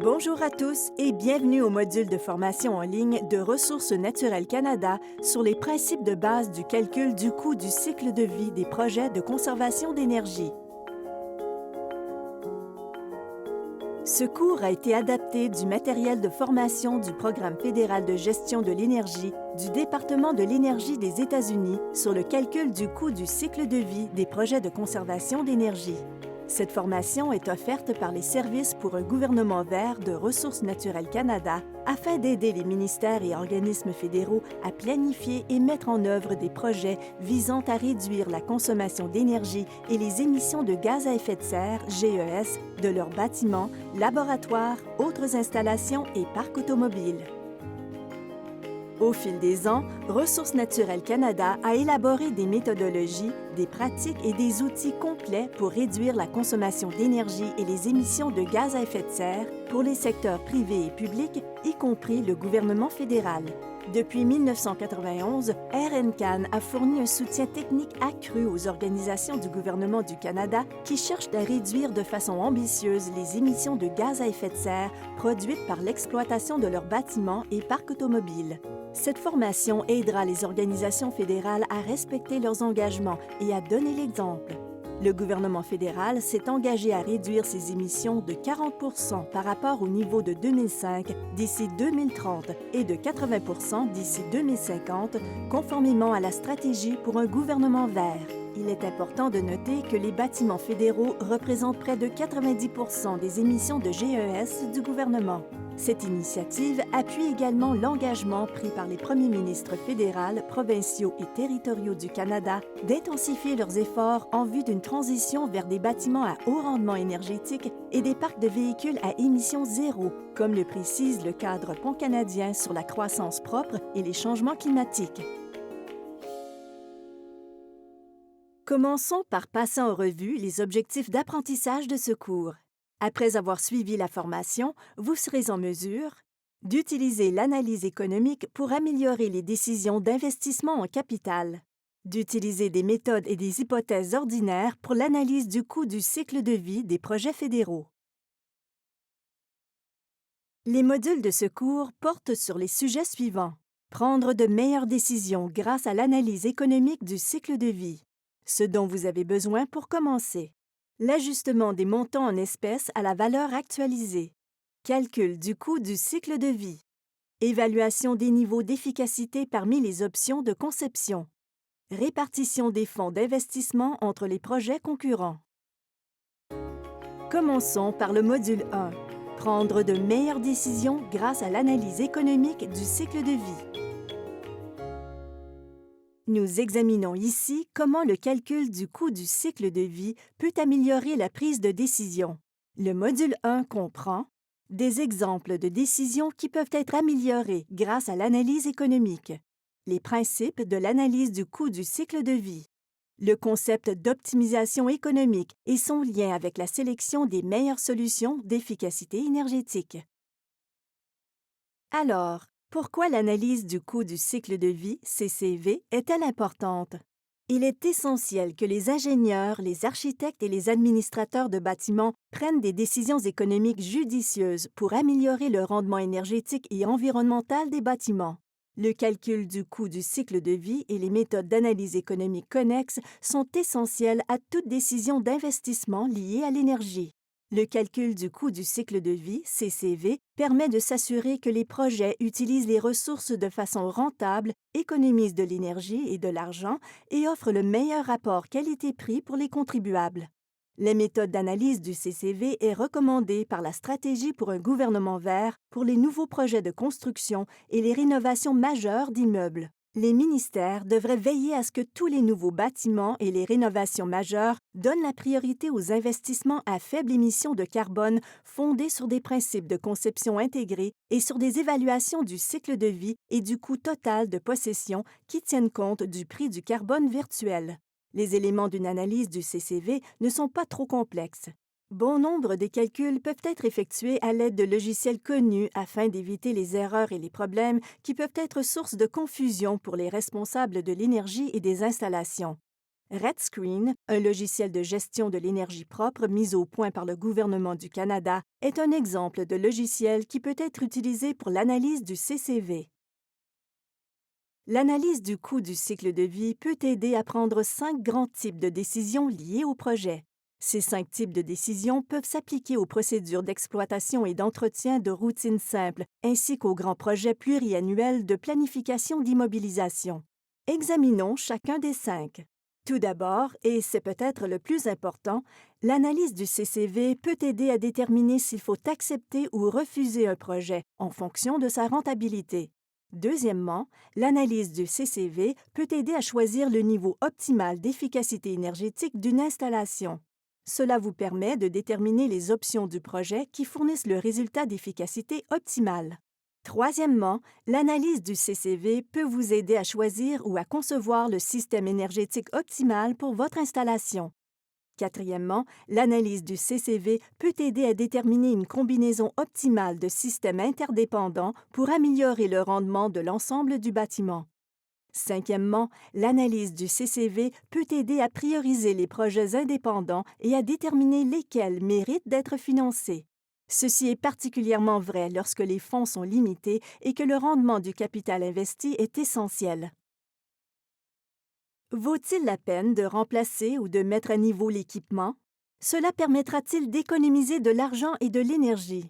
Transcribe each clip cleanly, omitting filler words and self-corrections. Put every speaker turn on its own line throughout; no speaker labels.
Bonjour à tous et bienvenue au module de formation en ligne de Ressources naturelles Canada sur les principes de base du calcul du coût du cycle de vie des projets de conservation d'énergie. Ce cours a été adapté du matériel de formation du Programme fédéral de gestion de l'énergie du département de l'énergie des États-Unis sur le calcul du coût du cycle de vie des projets de conservation d'énergie. Cette formation est offerte par les Services pour un gouvernement vert de Ressources naturelles Canada afin d'aider les ministères et organismes fédéraux à planifier et mettre en œuvre des projets visant à réduire la consommation d'énergie et les émissions de gaz à effet de serre, GES, de leurs bâtiments, laboratoires, autres installations et parcs automobiles. Au fil des ans, Ressources naturelles Canada a élaboré des méthodologies, des pratiques et des outils complets pour réduire la consommation d'énergie et les émissions de gaz à effet de serre pour les secteurs privés et publics, y compris le gouvernement fédéral. Depuis 1991, RNCan a fourni un soutien technique accru aux organisations du gouvernement du Canada qui cherchent à réduire de façon ambitieuse les émissions de gaz à effet de serre produites par l'exploitation de leurs bâtiments et parcs automobiles. Cette formation aidera les organisations fédérales à respecter leurs engagements et à donner l'exemple. Le gouvernement fédéral s'est engagé à réduire ses émissions de 40 % par rapport au niveau de 2005 d'ici 2030 et de 80 % d'ici 2050, conformément à la stratégie pour un gouvernement vert. Il est important de noter que les bâtiments fédéraux représentent près de 90 % des émissions de GES du gouvernement. Cette initiative appuie également l'engagement pris par les premiers ministres fédéraux, provinciaux et territoriaux du Canada d'intensifier leurs efforts en vue d'une transition vers des bâtiments à haut rendement énergétique et des parcs de véhicules à émissions zéro, comme le précise le cadre pan-canadien sur la croissance propre et les changements climatiques. Commençons par passer en revue les objectifs d'apprentissage de ce cours. Après avoir suivi la formation, vous serez en mesure d'utiliser l'analyse économique pour améliorer les décisions d'investissement en capital, d'utiliser des méthodes et des hypothèses ordinaires pour l'analyse du coût du cycle de vie des projets fédéraux. Les modules de ce cours portent sur les sujets suivants. Prendre de meilleures décisions grâce à l'analyse économique du cycle de vie. Ce dont vous avez besoin pour commencer. L'ajustement des montants en espèces à la valeur actualisée. Calcul du coût du cycle de vie. Évaluation des niveaux d'efficacité parmi les options de conception. Répartition des fonds d'investissement entre les projets concurrents. Commençons par le module 1. Prendre de meilleures décisions grâce à l'analyse économique du cycle de vie. Nous examinons ici comment le calcul du coût du cycle de vie peut améliorer la prise de décision. Le module 1 comprend des exemples de décisions qui peuvent être améliorées grâce à l'analyse économique, les principes de l'analyse du coût du cycle de vie, le concept d'optimisation économique et son lien avec la sélection des meilleures solutions d'efficacité énergétique. Alors, pourquoi l'analyse du coût du cycle de vie, CCV, est-elle importante? Il est essentiel que les ingénieurs, les architectes et les administrateurs de bâtiments prennent des décisions économiques judicieuses pour améliorer le rendement énergétique et environnemental des bâtiments. Le calcul du coût du cycle de vie et les méthodes d'analyse économique connexes sont essentiels à toute décision d'investissement liée à l'énergie. Le calcul du coût du cycle de vie, CCV, permet de s'assurer que les projets utilisent les ressources de façon rentable, économisent de l'énergie et de l'argent et offrent le meilleur rapport qualité-prix pour les contribuables. La méthode d'analyse du CCV est recommandée par la Stratégie pour un gouvernement vert pour les nouveaux projets de construction et les rénovations majeures d'immeubles. Les ministères devraient veiller à ce que tous les nouveaux bâtiments et les rénovations majeures donnent la priorité aux investissements à faible émission de carbone fondés sur des principes de conception intégrés et sur des évaluations du cycle de vie et du coût total de possession qui tiennent compte du prix du carbone virtuel. Les éléments d'une analyse du CCV ne sont pas trop complexes. Bon nombre des calculs peuvent être effectués à l'aide de logiciels connus afin d'éviter les erreurs et les problèmes qui peuvent être source de confusion pour les responsables de l'énergie et des installations. RedScreen, un logiciel de gestion de l'énergie propre mis au point par le gouvernement du Canada, est un exemple de logiciel qui peut être utilisé pour l'analyse du CCV. L'analyse du coût du cycle de vie peut aider à prendre 5 grands types de décisions liées au projet. Ces 5 types de décisions peuvent s'appliquer aux procédures d'exploitation et d'entretien de routine simples, ainsi qu'aux grands projets pluriannuels de planification d'immobilisation. Examinons chacun des 5. Tout d'abord, et c'est peut-être le plus important, l'analyse du CCV peut aider à déterminer s'il faut accepter ou refuser un projet en fonction de sa rentabilité. Deuxièmement, l'analyse du CCV peut aider à choisir le niveau optimal d'efficacité énergétique d'une installation. Cela vous permet de déterminer les options du projet qui fournissent le résultat d'efficacité optimale. Troisièmement, l'analyse du CCV peut vous aider à choisir ou à concevoir le système énergétique optimal pour votre installation. Quatrièmement, l'analyse du CCV peut aider à déterminer une combinaison optimale de systèmes interdépendants pour améliorer le rendement de l'ensemble du bâtiment. Cinquièmement, l'analyse du CCV peut aider à prioriser les projets indépendants et à déterminer lesquels méritent d'être financés. Ceci est particulièrement vrai lorsque les fonds sont limités et que le rendement du capital investi est essentiel. Vaut-il la peine de remplacer ou de mettre à niveau l'équipement? Cela permettra-t-il d'économiser de l'argent et de l'énergie?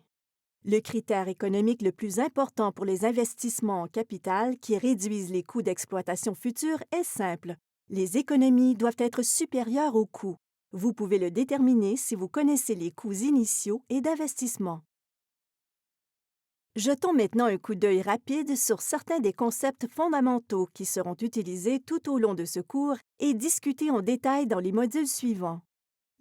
Le critère économique le plus important pour les investissements en capital qui réduisent les coûts d'exploitation futurs est simple. Les économies doivent être supérieures aux coûts. Vous pouvez le déterminer si vous connaissez les coûts initiaux et d'investissement. Jetons maintenant un coup d'œil rapide sur certains des concepts fondamentaux qui seront utilisés tout au long de ce cours et discutés en détail dans les modules suivants.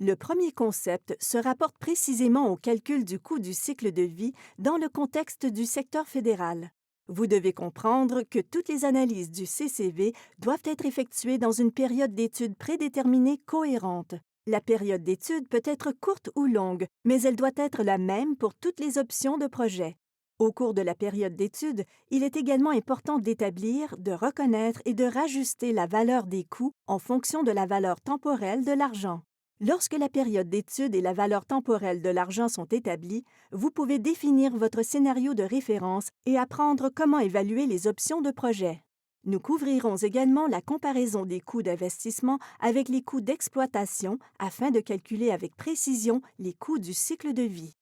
Le premier concept se rapporte précisément au calcul du coût du cycle de vie dans le contexte du secteur fédéral. Vous devez comprendre que toutes les analyses du CCV doivent être effectuées dans une période d'étude prédéterminée cohérente. La période d'étude peut être courte ou longue, mais elle doit être la même pour toutes les options de projet. Au cours de la période d'étude, il est également important d'établir, de reconnaître et de rajuster la valeur des coûts en fonction de la valeur temporelle de l'argent. Lorsque la période d'étude et la valeur temporelle de l'argent sont établies, vous pouvez définir votre scénario de référence et apprendre comment évaluer les options de projet. Nous couvrirons également la comparaison des coûts d'investissement avec les coûts d'exploitation afin de calculer avec précision les coûts du cycle de vie.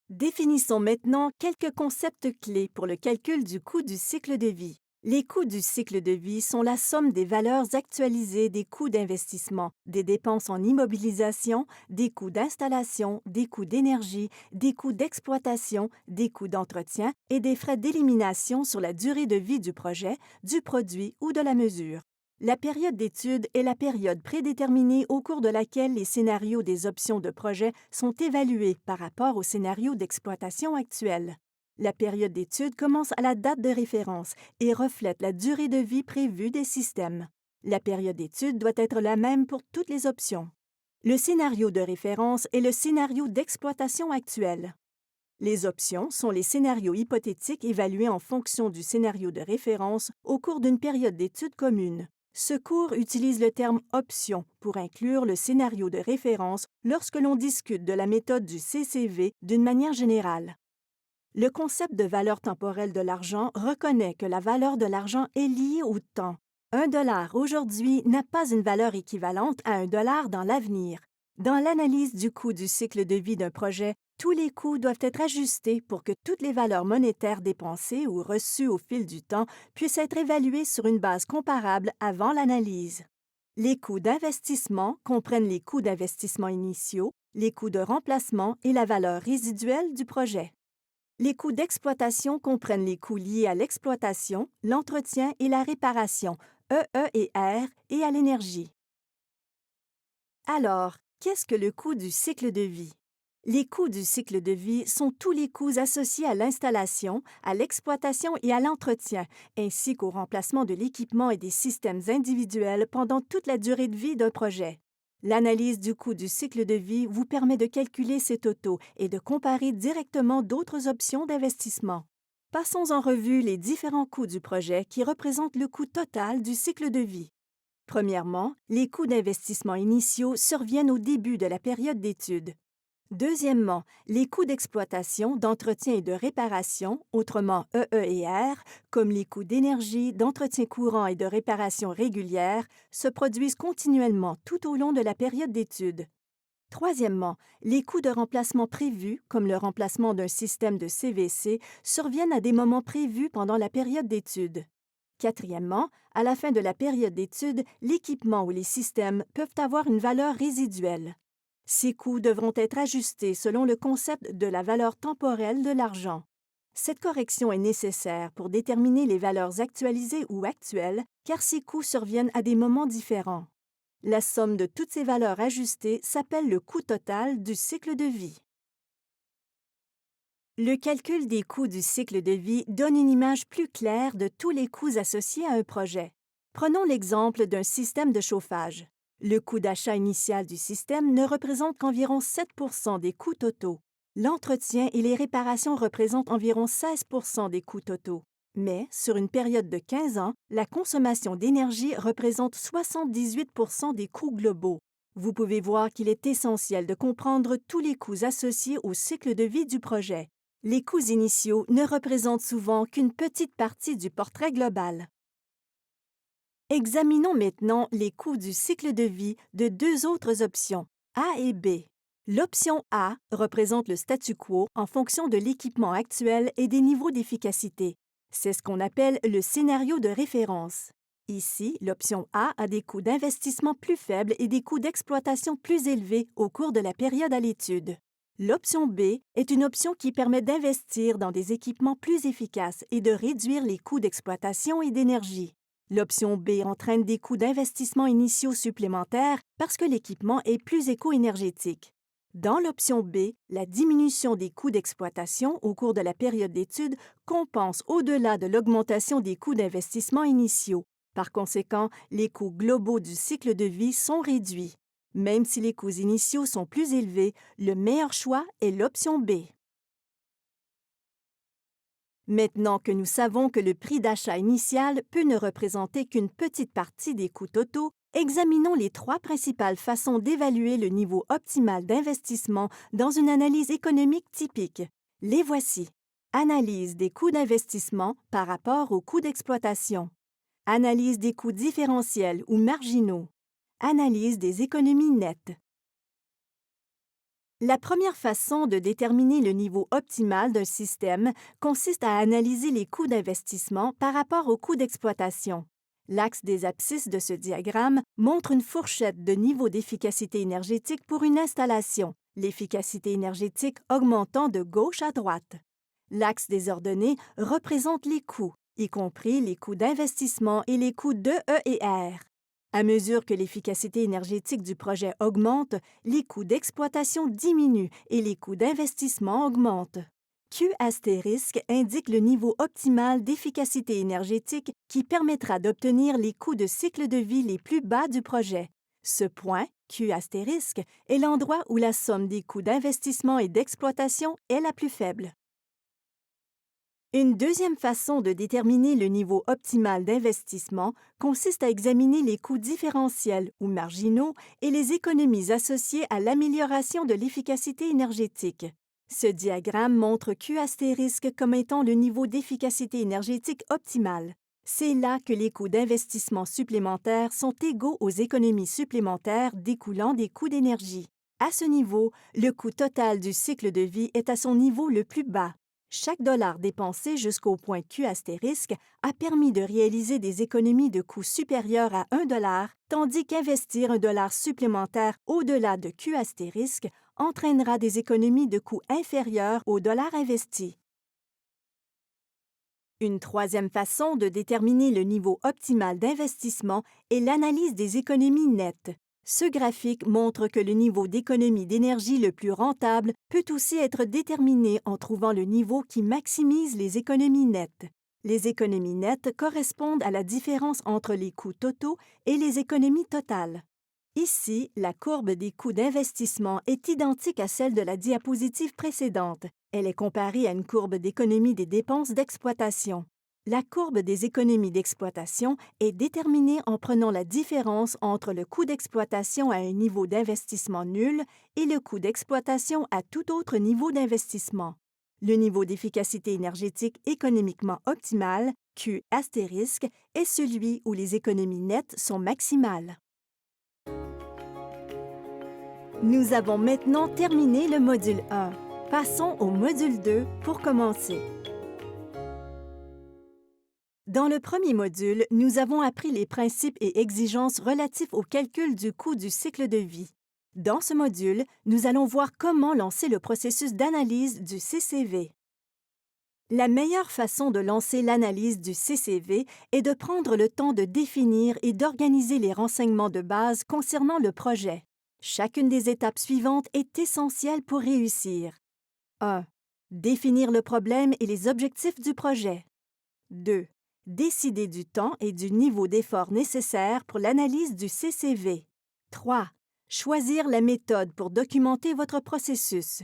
Définissons maintenant quelques concepts clés pour le calcul du coût du cycle de vie. Les coûts du cycle de vie sont la somme des valeurs actualisées des coûts d'investissement, des dépenses en immobilisation, des coûts d'installation, des coûts d'énergie, des coûts d'exploitation, des coûts d'entretien et des frais d'élimination sur la durée de vie du projet, du produit ou de la mesure. La période d'étude est la période prédéterminée au cours de laquelle les scénarios des options de projet sont évalués par rapport au scénario d'exploitation actuel. La période d'étude commence à la date de référence et reflète la durée de vie prévue des systèmes. La période d'étude doit être la même pour toutes les options. Le scénario de référence est le scénario d'exploitation actuel. Les options sont les scénarios hypothétiques évalués en fonction du scénario de référence au cours d'une période d'étude commune. Ce cours utilise le terme « option » pour inclure le scénario de référence lorsque l'on discute de la méthode du CCV d'une manière générale. Le concept de valeur temporelle de l'argent reconnaît que la valeur de l'argent est liée au temps. $1 aujourd'hui n'a pas une valeur équivalente à $1 dans l'avenir. Dans l'analyse du coût du cycle de vie d'un projet, tous les coûts doivent être ajustés pour que toutes les valeurs monétaires dépensées ou reçues au fil du temps puissent être évaluées sur une base comparable avant l'analyse. Les coûts d'investissement comprennent les coûts d'investissement initiaux, les coûts de remplacement et la valeur résiduelle du projet. Les coûts d'exploitation comprennent les coûts liés à l'exploitation, l'entretien et la réparation, EE et R, et à l'énergie. Alors, qu'est-ce que le coût du cycle de vie? Les coûts du cycle de vie sont tous les coûts associés à l'installation, à l'exploitation et à l'entretien, ainsi qu'au remplacement de l'équipement et des systèmes individuels pendant toute la durée de vie d'un projet. L'analyse du coût du cycle de vie vous permet de calculer ces totaux et de comparer directement d'autres options d'investissement. Passons en revue les différents coûts du projet qui représentent le coût total du cycle de vie. Premièrement, les coûts d'investissement initiaux surviennent au début de la période d'étude. Deuxièmement, les coûts d'exploitation, d'entretien et de réparation, autrement EE&R, comme les coûts d'énergie, d'entretien courant et de réparation régulière, se produisent continuellement tout au long de la période d'étude. Troisièmement, les coûts de remplacement prévus, comme le remplacement d'un système de CVC, surviennent à des moments prévus pendant la période d'étude. Quatrièmement, à la fin de la période d'étude, l'équipement ou les systèmes peuvent avoir une valeur résiduelle. Ces coûts devront être ajustés selon le concept de la valeur temporelle de l'argent. Cette correction est nécessaire pour déterminer les valeurs actualisées ou actuelles, car ces coûts surviennent à des moments différents. La somme de toutes ces valeurs ajustées s'appelle le coût total du cycle de vie. Le calcul des coûts du cycle de vie donne une image plus claire de tous les coûts associés à un projet. Prenons l'exemple d'un système de chauffage. Le coût d'achat initial du système ne représente qu'environ 7 des coûts totaux. L'entretien et les réparations représentent environ 16 des coûts totaux. Mais, sur une période de 15 ans, la consommation d'énergie représente 78 des coûts globaux. Vous pouvez voir qu'il est essentiel de comprendre tous les coûts associés au cycle de vie du projet. Les coûts initiaux ne représentent souvent qu'une petite partie du portrait global. Examinons maintenant les coûts du cycle de vie de deux autres options, A et B. L'option A représente le statu quo en fonction de l'équipement actuel et des niveaux d'efficacité. C'est ce qu'on appelle le scénario de référence. Ici, l'option A a des coûts d'investissement plus faibles et des coûts d'exploitation plus élevés au cours de la période à l'étude. L'option B est une option qui permet d'investir dans des équipements plus efficaces et de réduire les coûts d'exploitation et d'énergie. L'option B entraîne des coûts d'investissement initiaux supplémentaires parce que l'équipement est plus éco-énergétique. Dans l'option B, la diminution des coûts d'exploitation au cours de la période d'étude compense au-delà de l'augmentation des coûts d'investissement initiaux. Par conséquent, les coûts globaux du cycle de vie sont réduits. Même si les coûts initiaux sont plus élevés, le meilleur choix est l'option B. Maintenant que nous savons que le prix d'achat initial peut ne représenter qu'une petite partie des coûts totaux, examinons les trois principales façons d'évaluer le niveau optimal d'investissement dans une analyse économique typique. Les voici. Analyse des coûts d'investissement par rapport aux coûts d'exploitation. Analyse des coûts différentiels ou marginaux. Analyse des économies nettes. La première façon de déterminer le niveau optimal d'un système consiste à analyser les coûts d'investissement par rapport aux coûts d'exploitation. L'axe des abscisses de ce diagramme montre une fourchette de niveau d'efficacité énergétique pour une installation, l'efficacité énergétique augmentant de gauche à droite. L'axe des ordonnées représente les coûts, y compris les coûts d'investissement et les coûts d'EE&R. À mesure que l'efficacité énergétique du projet augmente, les coûts d'exploitation diminuent et les coûts d'investissement augmentent. Q* indique le niveau optimal d'efficacité énergétique qui permettra d'obtenir les coûts de cycle de vie les plus bas du projet. Ce point, Q*, est l'endroit où la somme des coûts d'investissement et d'exploitation est la plus faible. Une deuxième façon de déterminer le niveau optimal d'investissement consiste à examiner les coûts différentiels ou marginaux et les économies associées à l'amélioration de l'efficacité énergétique. Ce diagramme montre Q* comme étant le niveau d'efficacité énergétique optimal. C'est là que les coûts d'investissement supplémentaires sont égaux aux économies supplémentaires découlant des coûts d'énergie. À ce niveau, le coût total du cycle de vie est à son niveau le plus bas. Chaque dollar dépensé jusqu'au point Q* a permis de réaliser des économies de coûts supérieures à 1 $, tandis qu'investir 1 $ supplémentaire au-delà de Q* entraînera des économies de coûts inférieures au dollar investi. Une troisième façon de déterminer le niveau optimal d'investissement est l'analyse des économies nettes. Ce graphique montre que le niveau d'économie d'énergie le plus rentable peut aussi être déterminé en trouvant le niveau qui maximise les économies nettes. Les économies nettes correspondent à la différence entre les coûts totaux et les économies totales. Ici, la courbe des coûts d'investissement est identique à celle de la diapositive précédente. Elle est comparée à une courbe d'économie des dépenses d'exploitation. La courbe des économies d'exploitation est déterminée en prenant la différence entre le coût d'exploitation à un niveau d'investissement nul et le coût d'exploitation à tout autre niveau d'investissement. Le niveau d'efficacité énergétique économiquement optimal, Q astérisque, est celui où les économies nettes sont maximales. Nous avons maintenant terminé le module 1. Passons au module 2 pour commencer. Dans le premier module, nous avons appris les principes et exigences relatifs au calcul du coût du cycle de vie. Dans ce module, nous allons voir comment lancer le processus d'analyse du CCV. La meilleure façon de lancer l'analyse du CCV est de prendre le temps de définir et d'organiser les renseignements de base concernant le projet. Chacune des étapes suivantes est essentielle pour réussir. 1. Définir le problème et les objectifs du projet. 2. Décider du temps et du niveau d'effort nécessaire pour l'analyse du CCV. 3. Choisir la méthode pour documenter votre processus.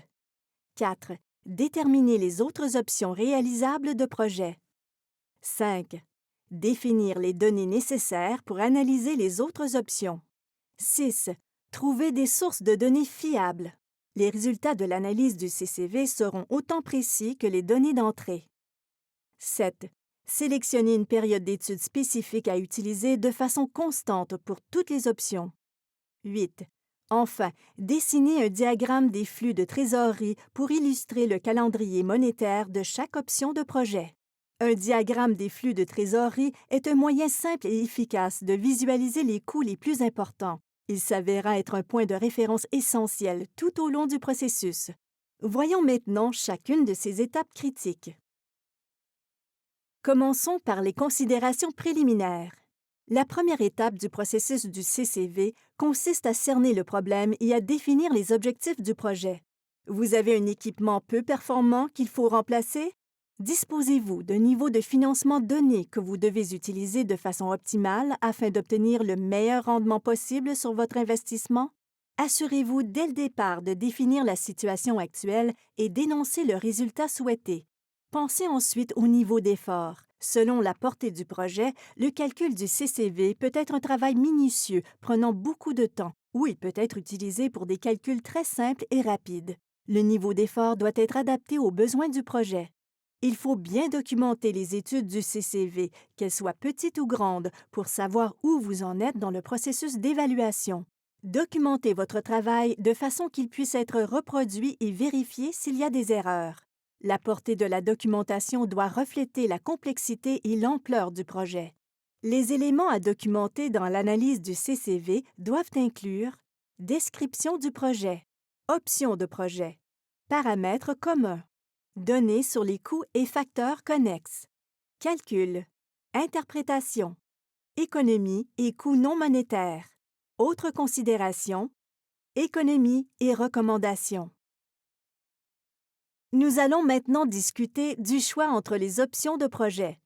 4. Déterminer les autres options réalisables de projet. 5. Définir les données nécessaires pour analyser les autres options. 6. Trouver des sources de données fiables. Les résultats de l'analyse du CCV seront autant précis que les données d'entrée. 7. Sélectionner une période d'étude spécifique à utiliser de façon constante pour toutes les options. 8. Enfin, dessiner un diagramme des flux de trésorerie pour illustrer le calendrier monétaire de chaque option de projet. Un diagramme des flux de trésorerie est un moyen simple et efficace de visualiser les coûts les plus importants. Il s'avéra être un point de référence essentiel tout au long du processus. Voyons maintenant chacune de ces étapes critiques. Commençons par les considérations préliminaires. La première étape du processus du CCV consiste à cerner le problème et à définir les objectifs du projet. Vous avez un équipement peu performant qu'il faut remplacer? Disposez-vous d'un niveau de financement donné que vous devez utiliser de façon optimale afin d'obtenir le meilleur rendement possible sur votre investissement? Assurez-vous dès le départ de définir la situation actuelle et d'énoncer le résultat souhaité. Pensez ensuite au niveau d'effort. Selon la portée du projet, le calcul du CCV peut être un travail minutieux prenant beaucoup de temps ou il peut être utilisé pour des calculs très simples et rapides. Le niveau d'effort doit être adapté aux besoins du projet. Il faut bien documenter les études du CCV, qu'elles soient petites ou grandes, pour savoir où vous en êtes dans le processus d'évaluation. Documentez votre travail de façon qu'il puisse être reproduit et vérifié s'il y a des erreurs. La portée de la documentation doit refléter la complexité et l'ampleur du projet. Les éléments à documenter dans l'analyse du CCV doivent inclure description du projet, options de projet, paramètres communs, données sur les coûts et facteurs connexes, calcul, interprétation, économie et coûts non monétaires, autres considérations, économie et recommandations. Nous allons maintenant discuter du choix entre les options de projet.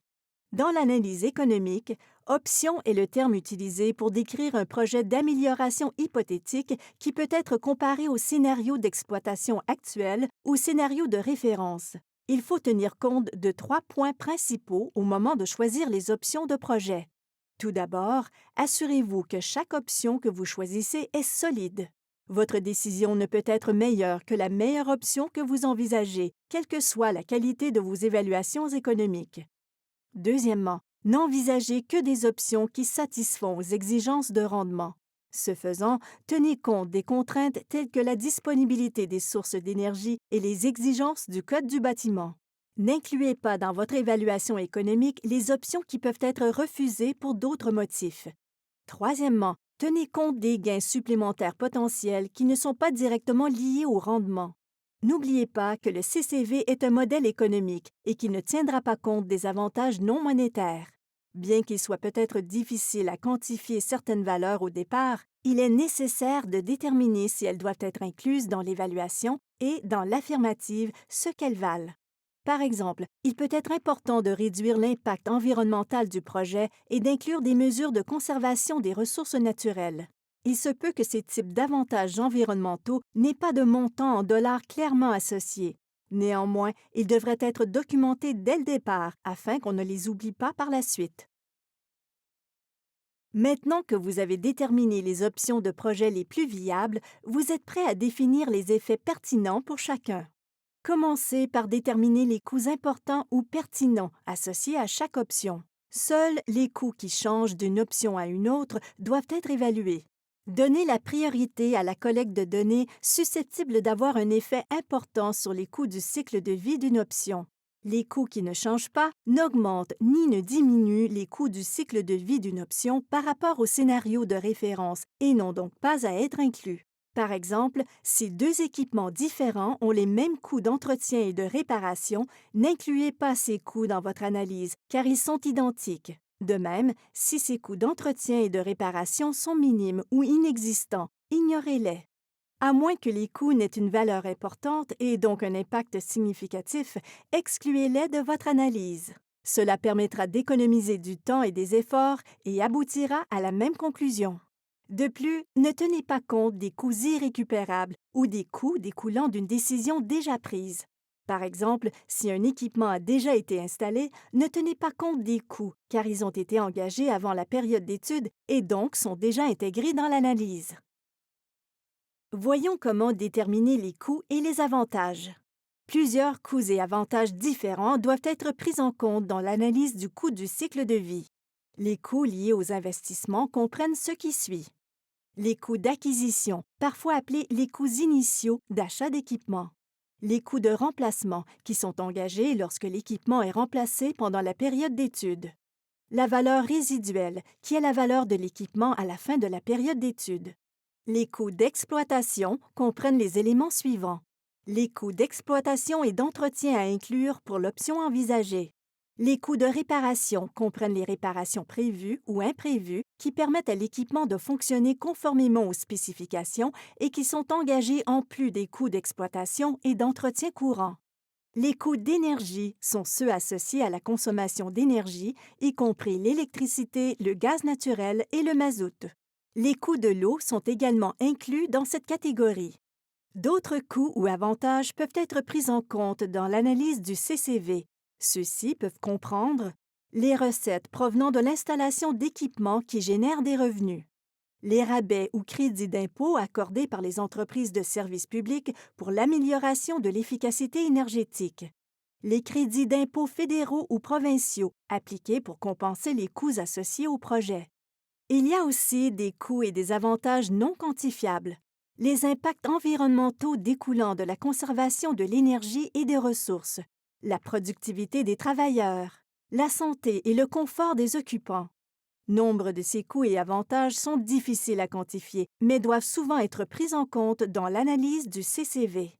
Dans l'analyse économique, option est le terme utilisé pour décrire un projet d'amélioration hypothétique qui peut être comparé au scénario d'exploitation actuel ou scénario de référence. Il faut tenir compte de 3 points principaux au moment de choisir les options de projet. Tout d'abord, assurez-vous que chaque option que vous choisissez est solide. Votre décision ne peut être meilleure que la meilleure option que vous envisagez, quelle que soit la qualité de vos évaluations économiques. Deuxièmement, n'envisagez que des options qui satisfont aux exigences de rendement. Ce faisant, tenez compte des contraintes telles que la disponibilité des sources d'énergie et les exigences du Code du bâtiment. N'incluez pas dans votre évaluation économique les options qui peuvent être refusées pour d'autres motifs. Troisièmement, tenez compte des gains supplémentaires potentiels qui ne sont pas directement liés au rendement. N'oubliez pas que le CCV est un modèle économique et qu'il ne tiendra pas compte des avantages non monétaires. Bien qu'il soit peut-être difficile à quantifier certaines valeurs au départ, il est nécessaire de déterminer si elles doivent être incluses dans l'évaluation et, dans l'affirmative, ce qu'elles valent. Par exemple, il peut être important de réduire l'impact environnemental du projet et d'inclure des mesures de conservation des ressources naturelles. Il se peut que ces types d'avantages environnementaux n'aient pas de montant en dollars clairement associé. Néanmoins, ils devraient être documentés dès le départ afin qu'on ne les oublie pas par la suite. Maintenant que vous avez déterminé les options de projet les plus viables, vous êtes prêt à définir les effets pertinents pour chacun. Commencez par déterminer les coûts importants ou pertinents associés à chaque option. Seuls les coûts qui changent d'une option à une autre doivent être évalués. Donnez la priorité à la collecte de données susceptibles d'avoir un effet important sur les coûts du cycle de vie d'une option. Les coûts qui ne changent pas n'augmentent ni ne diminuent les coûts du cycle de vie d'une option par rapport au scénario de référence et n'ont donc pas à être inclus. Par exemple, si deux équipements différents ont les mêmes coûts d'entretien et de réparation, n'incluez pas ces coûts dans votre analyse, car ils sont identiques. De même, si ces coûts d'entretien et de réparation sont minimes ou inexistants, ignorez-les. À moins que les coûts n'aient une valeur importante et donc un impact significatif, excluez-les de votre analyse. Cela permettra d'économiser du temps et des efforts et aboutira à la même conclusion. De plus, ne tenez pas compte des coûts irrécupérables ou des coûts découlant d'une décision déjà prise. Par exemple, si un équipement a déjà été installé, ne tenez pas compte des coûts, car ils ont été engagés avant la période d'étude et donc sont déjà intégrés dans l'analyse. Voyons comment déterminer les coûts et les avantages. Plusieurs coûts et avantages différents doivent être pris en compte dans l'analyse du coût du cycle de vie. Les coûts liés aux investissements comprennent ce qui suit. Les coûts d'acquisition, parfois appelés les coûts initiaux d'achat d'équipement. Les coûts de remplacement, qui sont engagés lorsque l'équipement est remplacé pendant la période d'étude. La valeur résiduelle, qui est la valeur de l'équipement à la fin de la période d'étude. Les coûts d'exploitation comprennent les éléments suivants. Les coûts d'exploitation et d'entretien à inclure pour l'option envisagée. Les coûts de réparation comprennent les réparations prévues ou imprévues qui permettent à l'équipement de fonctionner conformément aux spécifications et qui sont engagés en plus des coûts d'exploitation et d'entretien courant. Les coûts d'énergie sont ceux associés à la consommation d'énergie, y compris l'électricité, le gaz naturel et le mazout. Les coûts de l'eau sont également inclus dans cette catégorie. D'autres coûts ou avantages peuvent être pris en compte dans l'analyse du CCV. Ceux-ci peuvent comprendre les recettes provenant de l'installation d'équipements qui génèrent des revenus, les rabais ou crédits d'impôt accordés par les entreprises de services publics pour l'amélioration de l'efficacité énergétique, les crédits d'impôt fédéraux ou provinciaux appliqués pour compenser les coûts associés au projet. Il y a aussi des coûts et des avantages non quantifiables, les impacts environnementaux découlant de la conservation de l'énergie et des ressources, la productivité des travailleurs, la santé et le confort des occupants. Nombre de ces coûts et avantages sont difficiles à quantifier, mais doivent souvent être pris en compte dans l'analyse du CCV.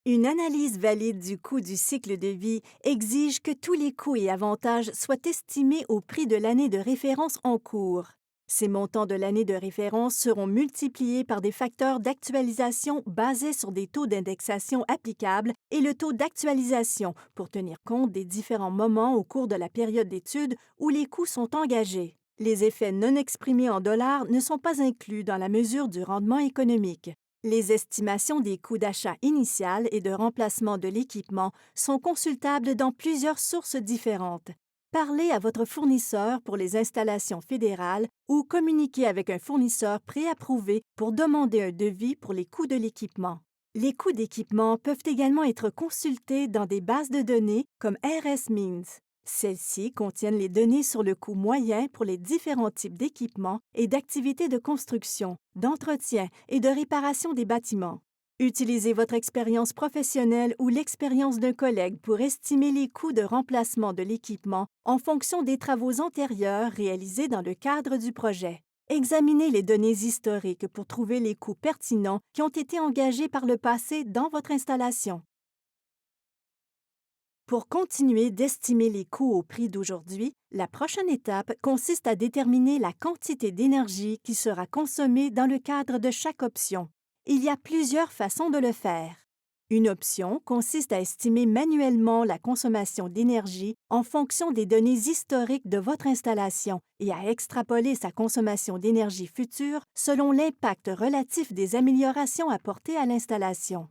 Une analyse valide du coût du cycle de vie exige que tous les coûts et avantages soient estimés au prix de l'année de référence en cours. Ces montants de l'année de référence seront multipliés par des facteurs d'actualisation basés sur des taux d'indexation applicables et le taux d'actualisation pour tenir compte des différents moments au cours de la période d'étude où les coûts sont engagés. Les effets non exprimés en dollars ne sont pas inclus dans la mesure du rendement économique. Les estimations des coûts d'achat initial et de remplacement de l'équipement sont consultables dans plusieurs sources différentes. Parlez à votre fournisseur pour les installations fédérales ou communiquez avec un fournisseur préapprouvé pour demander un devis pour les coûts de l'équipement. Les coûts d'équipement peuvent également être consultés dans des bases de données comme RS-Means. Celles-ci contiennent les données sur le coût moyen pour les différents types d'équipements et d'activités de construction, d'entretien et de réparation des bâtiments. Utilisez votre expérience professionnelle ou l'expérience d'un collègue pour estimer les coûts de remplacement de l'équipement en fonction des travaux antérieurs réalisés dans le cadre du projet. Examinez les données historiques pour trouver les coûts pertinents qui ont été engagés par le passé dans votre installation. Pour continuer d'estimer les coûts au prix d'aujourd'hui, la prochaine étape consiste à déterminer la quantité d'énergie qui sera consommée dans le cadre de chaque option. Il y a plusieurs façons de le faire. Une option consiste à estimer manuellement la consommation d'énergie en fonction des données historiques de votre installation et à extrapoler sa consommation d'énergie future selon l'impact relatif des améliorations apportées à l'installation.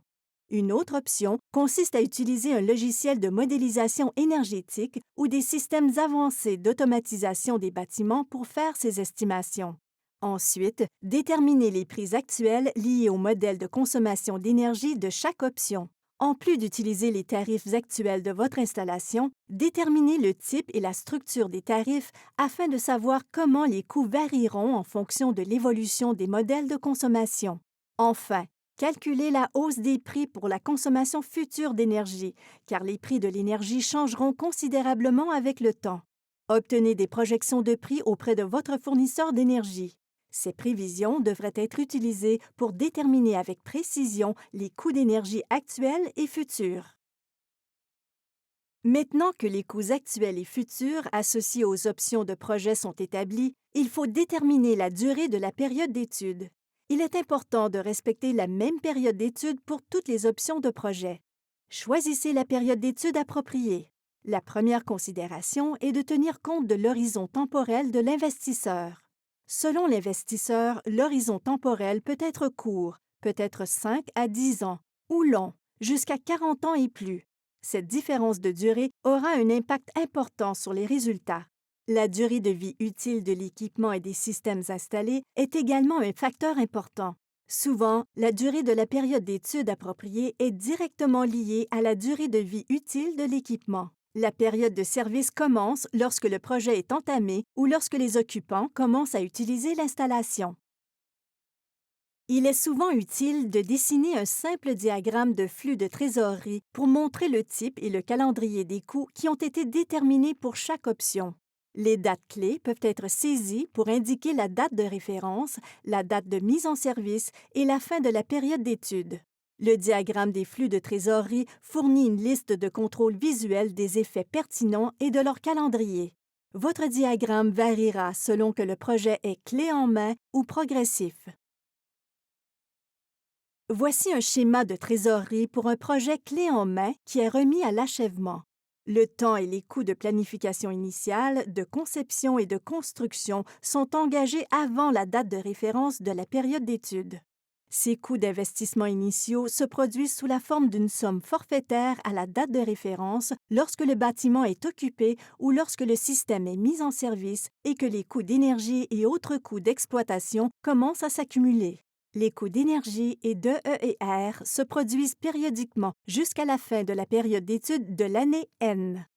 Une autre option consiste à utiliser un logiciel de modélisation énergétique ou des systèmes avancés d'automatisation des bâtiments pour faire ces estimations. Ensuite, déterminez les prix actuels liés au modèle de consommation d'énergie de chaque option. En plus d'utiliser les tarifs actuels de votre installation, déterminez le type et la structure des tarifs afin de savoir comment les coûts varieront en fonction de l'évolution des modèles de consommation. Enfin, calculez la hausse des prix pour la consommation future d'énergie, car les prix de l'énergie changeront considérablement avec le temps. Obtenez des projections de prix auprès de votre fournisseur d'énergie. Ces prévisions devraient être utilisées pour déterminer avec précision les coûts d'énergie actuels et futurs. Maintenant que les coûts actuels et futurs associés aux options de projet sont établis, il faut déterminer la durée de la période d'étude. Il est important de respecter la même période d'étude pour toutes les options de projet. Choisissez la période d'étude appropriée. La première considération est de tenir compte de l'horizon temporel de l'investisseur. Selon l'investisseur, l'horizon temporel peut être court, peut être 5 à 10 ans, ou long, jusqu'à 40 ans et plus. Cette différence de durée aura un impact important sur les résultats. La durée de vie utile de l'équipement et des systèmes installés est également un facteur important. Souvent, la durée de la période d'étude appropriée est directement liée à la durée de vie utile de l'équipement. La période de service commence lorsque le projet est entamé ou lorsque les occupants commencent à utiliser l'installation. Il est souvent utile de dessiner un simple diagramme de flux de trésorerie pour montrer le type et le calendrier des coûts qui ont été déterminés pour chaque option. Les dates clés peuvent être saisies pour indiquer la date de référence, la date de mise en service et la fin de la période d'étude. Le diagramme des flux de trésorerie fournit une liste de contrôle visuel des effets pertinents et de leur calendrier. Votre diagramme variera selon que le projet est clé en main ou progressif. Voici un schéma de trésorerie pour un projet clé en main qui est remis à l'achèvement. Le temps et les coûts de planification initiale, de conception et de construction sont engagés avant la date de référence de la période d'étude. Ces coûts d'investissement initiaux se produisent sous la forme d'une somme forfaitaire à la date de référence lorsque le bâtiment est occupé ou lorsque le système est mis en service et que les coûts d'énergie et autres coûts d'exploitation commencent à s'accumuler. Les coûts d'énergie et d'EER se produisent périodiquement jusqu'à la fin de la période d'étude de l'année N.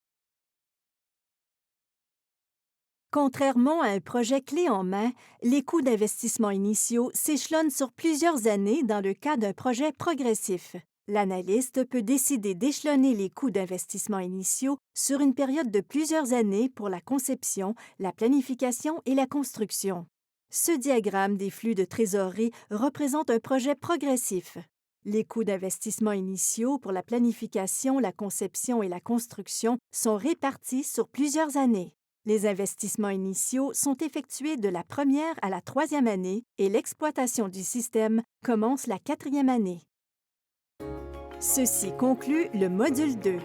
Contrairement à un projet clé en main, les coûts d'investissement initiaux s'échelonnent sur plusieurs années dans le cas d'un projet progressif. L'analyste peut décider d'échelonner les coûts d'investissement initiaux sur une période de plusieurs années pour la conception, la planification et la construction. Ce diagramme des flux de trésorerie représente un projet progressif. Les coûts d'investissement initiaux pour la planification, la conception et la construction sont répartis sur plusieurs années. Les investissements initiaux sont effectués de la première à la troisième année et l'exploitation du système commence la quatrième année. Ceci conclut le module 2.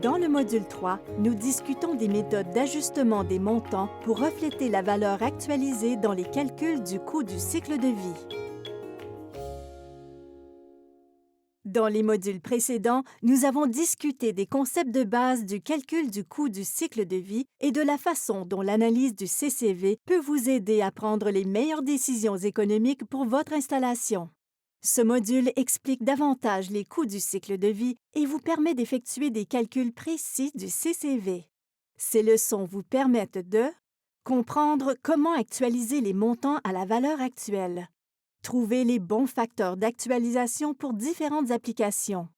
Dans le module 3, nous discutons des méthodes d'ajustement des montants pour refléter la valeur actualisée dans les calculs du coût du cycle de vie. Dans les modules précédents, nous avons discuté des concepts de base du calcul du coût du cycle de vie et de la façon dont l'analyse du CCV peut vous aider à prendre les meilleures décisions économiques pour votre installation. Ce module explique davantage les coûts du cycle de vie et vous permet d'effectuer des calculs précis du CCV. Ces leçons vous permettent de comprendre comment actualiser les montants à la valeur actuelle, trouver les bons facteurs d'actualisation pour différentes applications,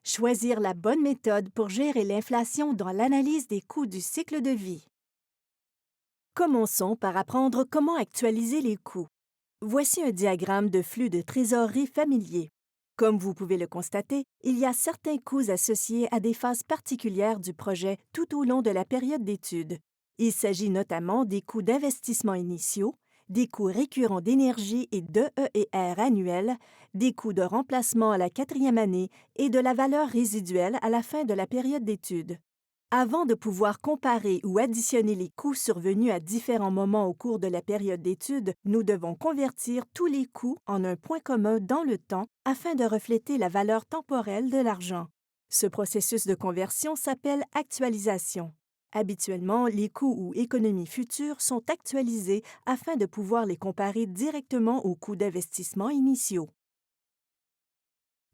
choisir la bonne méthode pour gérer l'inflation dans l'analyse des coûts du cycle de vie. Commençons par apprendre comment actualiser les coûts. Voici un diagramme de flux de trésorerie familier. Comme vous pouvez le constater, il y a certains coûts associés à des phases particulières du projet tout au long de la période d'étude. Il s'agit notamment des coûts d'investissement initiaux, des coûts récurrents d'énergie et d'EER annuels, des coûts de remplacement à la quatrième année et de la valeur résiduelle à la fin de la période d'étude. Avant de pouvoir comparer ou additionner les coûts survenus à différents moments au cours de la période d'étude, nous devons convertir tous les coûts en un point commun dans le temps afin de refléter la valeur temporelle de l'argent. Ce processus de conversion s'appelle actualisation. Habituellement, les coûts ou économies futures sont actualisés afin de pouvoir les comparer directement aux coûts d'investissement initiaux.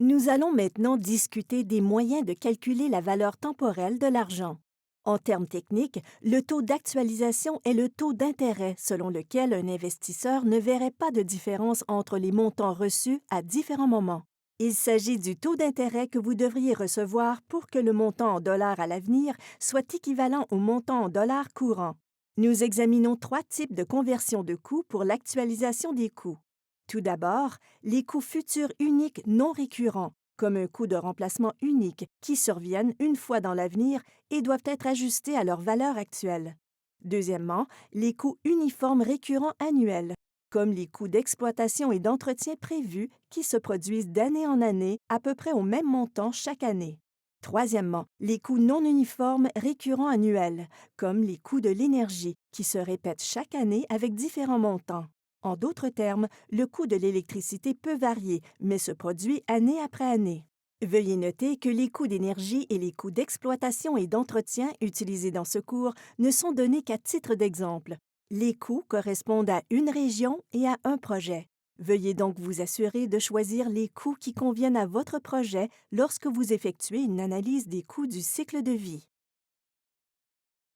Nous allons maintenant discuter des moyens de calculer la valeur temporelle de l'argent. En termes techniques, le taux d'actualisation est le taux d'intérêt selon lequel un investisseur ne verrait pas de différence entre les montants reçus à différents moments. Il s'agit du taux d'intérêt que vous devriez recevoir pour que le montant en dollars à l'avenir soit équivalent au montant en dollars courant. Nous examinons 3 types de conversion de coûts pour l'actualisation des coûts. Tout d'abord, les coûts futurs uniques non récurrents, comme un coût de remplacement unique, qui surviennent une fois dans l'avenir et doivent être ajustés à leur valeur actuelle. Deuxièmement, les coûts uniformes récurrents annuels, comme les coûts d'exploitation et d'entretien prévus qui se produisent d'année en année à peu près au même montant chaque année. Troisièmement, les coûts non uniformes récurrents annuels, comme les coûts de l'énergie, qui se répètent chaque année avec différents montants. En d'autres termes, le coût de l'électricité peut varier, mais se produit année après année. Veuillez noter que les coûts d'énergie et les coûts d'exploitation et d'entretien utilisés dans ce cours ne sont donnés qu'à titre d'exemple. Les coûts correspondent à une région et à un projet. Veuillez donc vous assurer de choisir les coûts qui conviennent à votre projet lorsque vous effectuez une analyse des coûts du cycle de vie.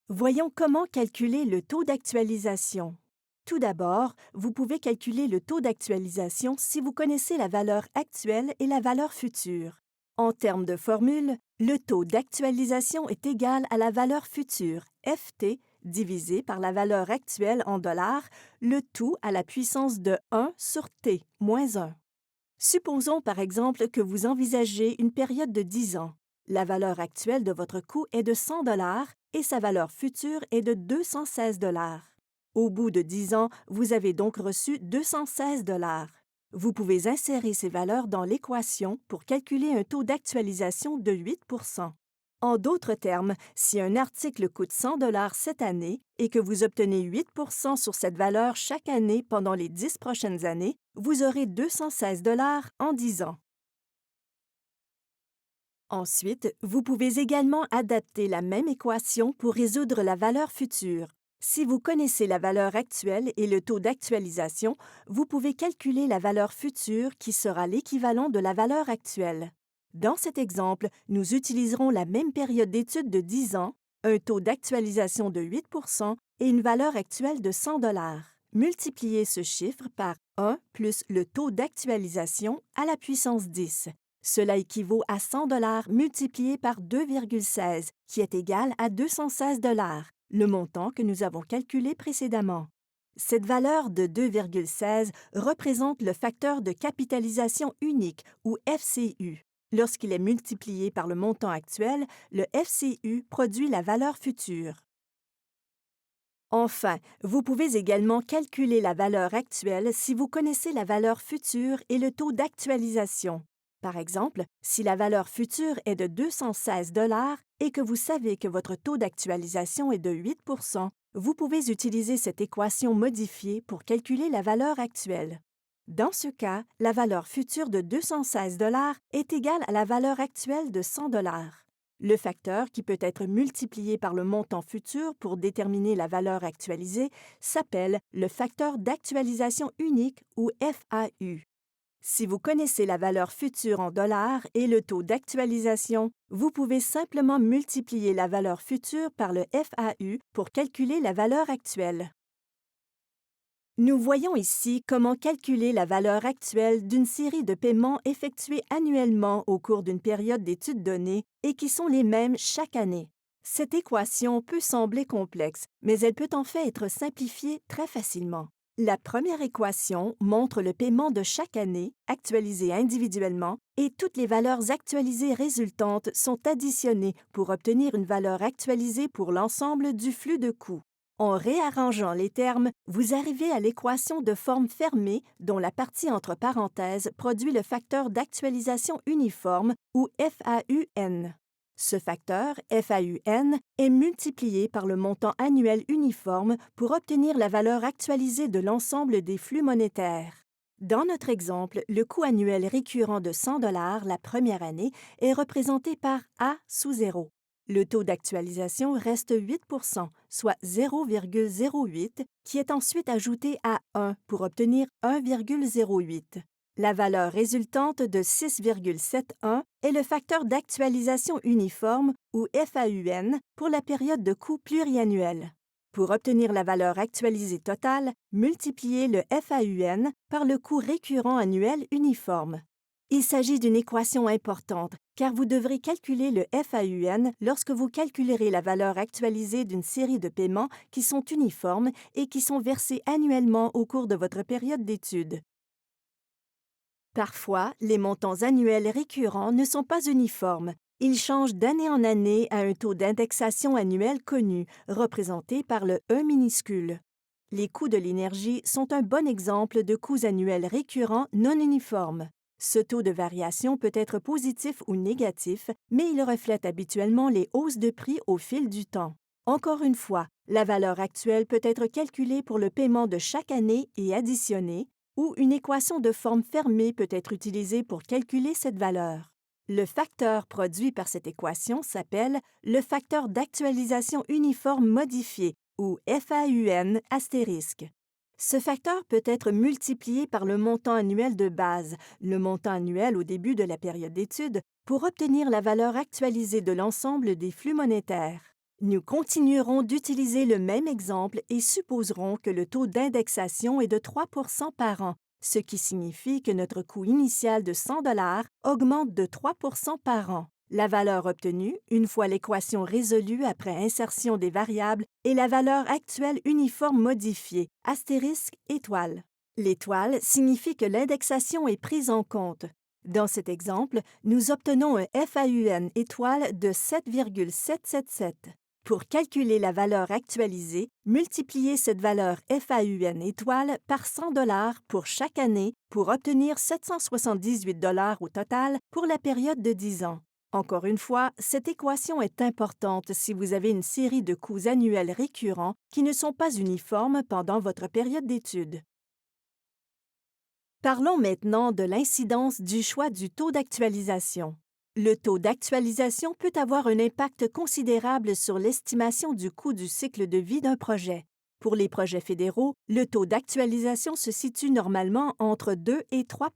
Voyons comment calculer le taux d'actualisation. Tout d'abord, vous pouvez calculer le taux d'actualisation si vous connaissez la valeur actuelle et la valeur future. En termes de formule, le taux d'actualisation est égal à la valeur future, FT, divisé par la valeur actuelle en dollars, le tout à la puissance de 1 sur T, moins 1. Supposons par exemple que vous envisagez une période de 10 ans. La valeur actuelle de votre coût est de 100 dollars et sa valeur future est de 216 dollars. Au bout de 10 ans, vous avez donc reçu 216 dollars. Vous pouvez insérer ces valeurs dans l'équation pour calculer un taux d'actualisation de 8 En d'autres termes, si un article coûte 100 dollars cette année et que vous obtenez 8 sur cette valeur chaque année pendant les 10 prochaines années, vous aurez 216 dollars en 10 ans. Ensuite, vous pouvez également adapter la même équation pour résoudre la valeur future. Si vous connaissez la valeur actuelle et le taux d'actualisation, vous pouvez calculer la valeur future qui sera l'équivalent de la valeur actuelle. Dans cet exemple, nous utiliserons la même période d'étude de 10 ans, un taux d'actualisation de 8 et une valeur actuelle de 100 dollars. Multipliez ce chiffre par 1 plus le taux d'actualisation à la puissance 10. Cela équivaut à 100 dollars multiplié par 2,16, qui est égal à 216 dollars, le montant que nous avons calculé précédemment. Cette valeur de 2,16 représente le facteur de capitalisation unique, ou FCU. Lorsqu'il est multiplié par le montant actuel, le FCU produit la valeur future. Enfin, vous pouvez également calculer la valeur actuelle si vous connaissez la valeur future et le taux d'actualisation. Par exemple, si la valeur future est de 216 dollars et que vous savez que votre taux d'actualisation est de 8 vous pouvez utiliser cette équation modifiée pour calculer la valeur actuelle. Dans ce cas, la valeur future de 216 dollars est égale à la valeur actuelle de 100 dollars. Le facteur qui peut être multiplié par le montant futur pour déterminer la valeur actualisée s'appelle le facteur d'actualisation unique ou FAU. Si vous connaissez la valeur future en dollars et le taux d'actualisation, vous pouvez simplement multiplier la valeur future par le FAU pour calculer la valeur actuelle. Nous voyons ici comment calculer la valeur actuelle d'une série de paiements effectués annuellement au cours d'une période d'études donnée et qui sont les mêmes chaque année. Cette équation peut sembler complexe, mais elle peut en fait être simplifiée très facilement. La première équation montre le paiement de chaque année, actualisé individuellement, et toutes les valeurs actualisées résultantes sont additionnées pour obtenir une valeur actualisée pour l'ensemble du flux de coûts. En réarrangeant les termes, vous arrivez à l'équation de forme fermée dont la partie entre parenthèses produit le facteur d'actualisation uniforme ou FAUN. Ce facteur, FAUN, est multiplié par le montant annuel uniforme pour obtenir la valeur actualisée de l'ensemble des flux monétaires. Dans notre exemple, le coût annuel récurrent de 100 la première année est représenté par A sous 0. Le taux d'actualisation reste 8 soit 0,08, qui est ensuite ajouté à 1 pour obtenir 1,08. La valeur résultante de 6,71 est le facteur d'actualisation uniforme, ou FAUN, pour la période de coût pluriannuelle. Pour obtenir la valeur actualisée totale, multipliez le FAUN par le coût récurrent annuel uniforme. Il s'agit d'une équation importante, car vous devrez calculer le FAUN lorsque vous calculerez la valeur actualisée d'une série de paiements qui sont uniformes et qui sont versés annuellement au cours de votre période d'études. Parfois, les montants annuels récurrents ne sont pas uniformes. Ils changent d'année en année à un taux d'indexation annuel connu, représenté par le E minuscule. Les coûts de l'énergie sont un bon exemple de coûts annuels récurrents non uniformes. Ce taux de variation peut être positif ou négatif, mais il reflète habituellement les hausses de prix au fil du temps. Encore une fois, la valeur actuelle peut être calculée pour le paiement de chaque année et additionnée, ou une équation de forme fermée peut être utilisée pour calculer cette valeur. Le facteur produit par cette équation s'appelle le facteur d'actualisation uniforme modifié, ou FAUN astérisque. Ce facteur peut être multiplié par le montant annuel de base, le montant annuel au début de la période d'étude, pour obtenir la valeur actualisée de l'ensemble des flux monétaires. Nous continuerons d'utiliser le même exemple et supposerons que le taux d'indexation est de 3 par an, ce qui signifie que notre coût initial de 100 augmente de 3 par an. La valeur obtenue, une fois l'équation résolue après insertion des variables, est la valeur actuelle uniforme modifiée, astérisque étoile. L'étoile signifie que l'indexation est prise en compte. Dans cet exemple, nous obtenons un FAUN étoile de 7,777. Pour calculer la valeur actualisée, multipliez cette valeur FAUN étoile par 100 pour chaque année pour obtenir 778 au total pour la période de 10 ans. Encore une fois, cette équation est importante si vous avez une série de coûts annuels récurrents qui ne sont pas uniformes pendant votre période d'études. Parlons maintenant de l'incidence du choix du taux d'actualisation. Le taux d'actualisation peut avoir un impact considérable sur l'estimation du coût du cycle de vie d'un projet. Pour les projets fédéraux, le taux d'actualisation se situe normalement entre 2 et 3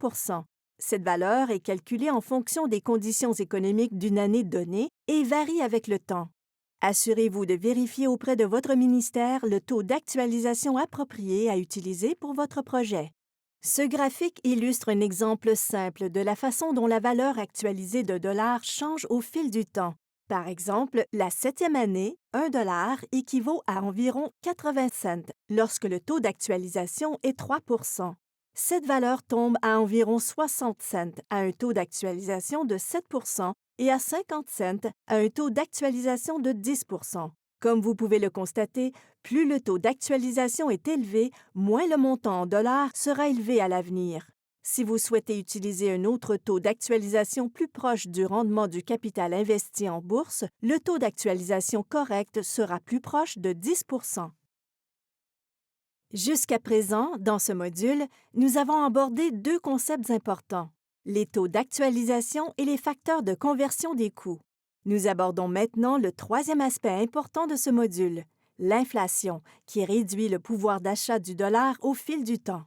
Cette valeur est calculée en fonction des conditions économiques d'une année donnée et varie avec le temps. Assurez-vous de vérifier auprès de votre ministère le taux d'actualisation approprié à utiliser pour votre projet. Ce graphique illustre un exemple simple de la façon dont la valeur actualisée d'un dollar change au fil du temps. Par exemple, la 7e année, 1 dollar équivaut à environ 80 cents lorsque le taux d'actualisation est 3 Cette valeur tombe à environ 60 cents à un taux d'actualisation de 7 et à 50 cents à un taux d'actualisation de 10 Comme vous pouvez le constater, plus le taux d'actualisation est élevé, moins le montant en dollars sera élevé à l'avenir. Si vous souhaitez utiliser un autre taux d'actualisation plus proche du rendement du capital investi en bourse, le taux d'actualisation correct sera plus proche de 10 Jusqu'à présent, dans ce module, nous avons abordé deux concepts importants, les taux d'actualisation et les facteurs de conversion des coûts. Nous abordons maintenant le troisième aspect important de ce module, l'inflation, qui réduit le pouvoir d'achat du dollar au fil du temps.